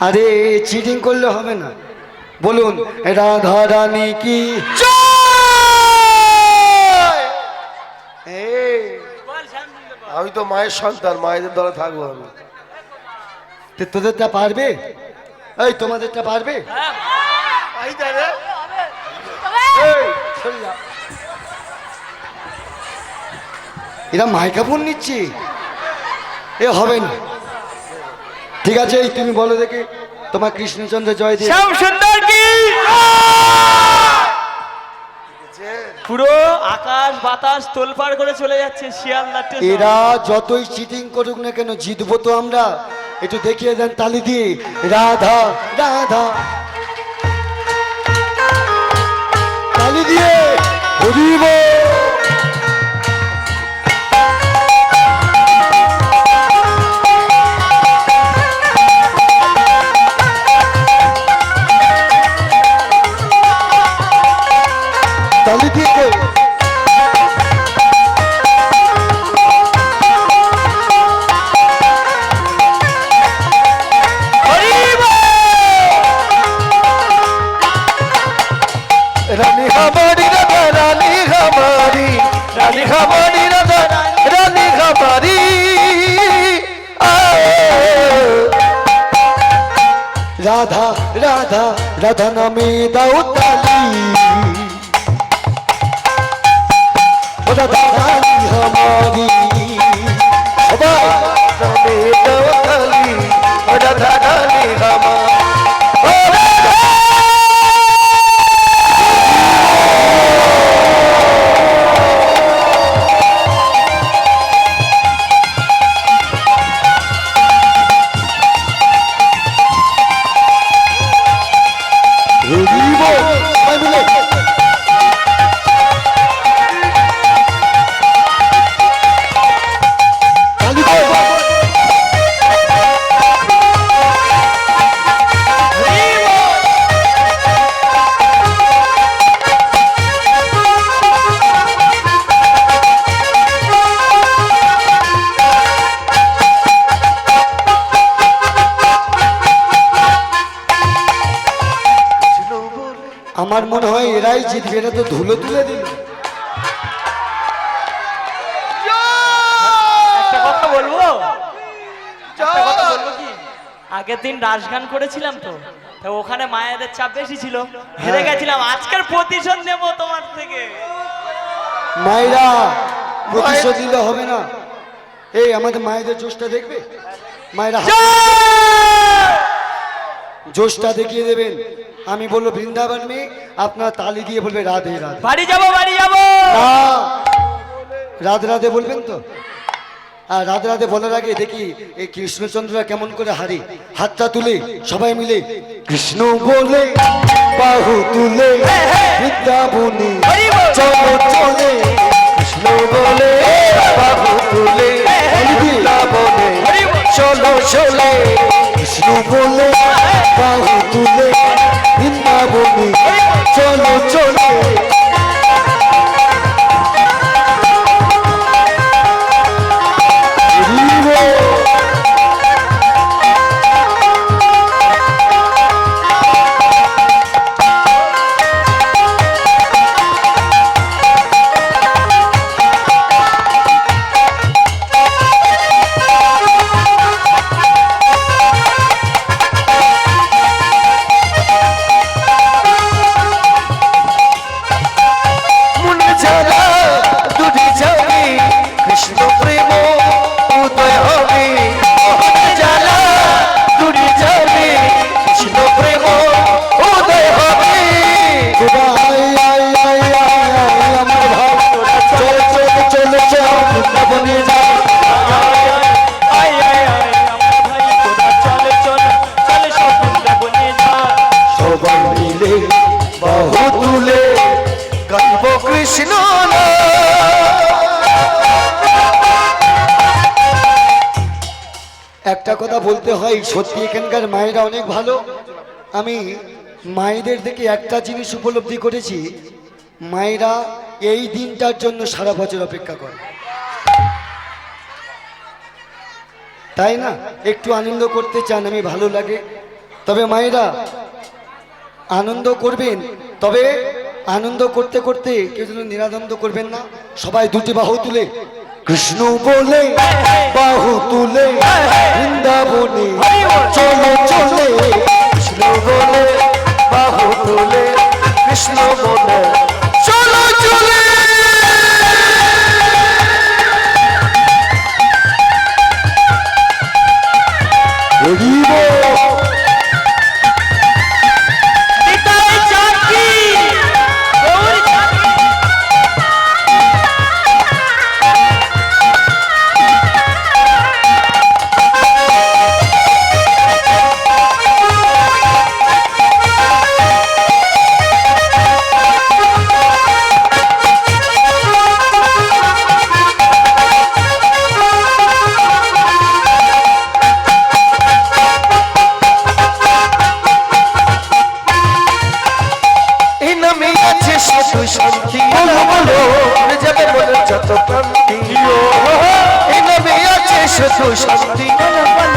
আরে চিটিং করলে হবে না, বলুন রাধা রানী কি এই, আমি তো মায়ের সন্তান, মায়েদের দলে থাকবো আমি। তোদেরটা পারবে? এই তোমাদেরটা পারবে? হ্যাঁ, এই, সরে যা। এরা মাইকাফোন নিচ্ছে, এ হবে না। ঠিক আছে, এই তুমি বলো দেখি, তোমার কৃষ্ণচন্দ্র জয় দিয়ে। শ্যাম সুন্দর কি? পুরো আকাশ বাতাস তোলপাড় করে চলে যাচ্ছে শিয়ালদা স্টেশন। এরা যতই চিটিং করুক না কেন, জিতবো তো আমরা। একটু দেখিয়ে দেন তালি দিয়ে, রাধা রাধা, তালি দিয়ে হরিব। তালি দিয়ে কই? রানী খামারি রাধা, রানী খামারি, রানী খামারি রাধা, রানী খামারি। রাধা রাধা রাধা নামে দাও তালি, ও রাধা রানী হমারি। সবাই রানী দেওয়ালি, রাধা রানী খামারি। হরিব। সবাই মিলে তালি দাও। আমার মনে হয় এরাই জিতবে, এরা তো ধুলো তুলে দিল। একটা কথা বলবো, একটা কথা বলবো কি, আগের দিন রাস গান করেছিলাম তো, তা ওখানে মায়েদের চাপ বেশি ছিল, হেরে গেছিলাম। আজকের প্রতিশোধ নেবো তোমার থেকে। মায়েরা, প্রতিশোধ দিলে হবে না। এই আমাদের মায়েদের জোশটা দেখবে? মায়েরা জোশটা দেখিয়ে দেবেন। আমি বলবো বৃন্দাবন মেয়ে, আপনারা তালি দিয়ে বলবে রাধে রাধে। বাড়ি যাবো, বাড়ি যাবো। না, রাধে রাধে বলবেন তো? আর রাধে রাধে বলার আগে দেখি এই কৃষ্ণচন্দ্ররা কেমন করে হারি। হাতটা তুলে সবাই মিলে কৃষ্ণ বলে বাহু তুলে বৃন্দাবনে চলো চলে, কৃষ্ণ বলে বাহু তুলে বৃন্দাবনে চলো চলে। কৃষ্ণ বলে বাহু তুলে বৃন্দাবনে চলো চলে। একটা কথা বলতে হয়, সত্যি এখানকার মায়েরা অনেক ভালো। আমি মায়েদের থেকে একটা জিনিস উপলব্ধি করেছি, মায়েরা এই দিনটার জন্য সারা বছর অপেক্ষা করে, তাই না? একটু আনন্দ করতে চান, আমি ভালো লাগে। তবে মায়েরা আনন্দ করবেন, তবে আনন্দ করতে করতে কেউ যেন নিরানন্দ করবেন না। সবাই দুটি বাহু তুলে কৃষ্ণ বলে বাহু তুলে বৃন্দাবনে চলে চলে, কৃষ্ণ বলে বাহু তুলে, কৃষ্ণ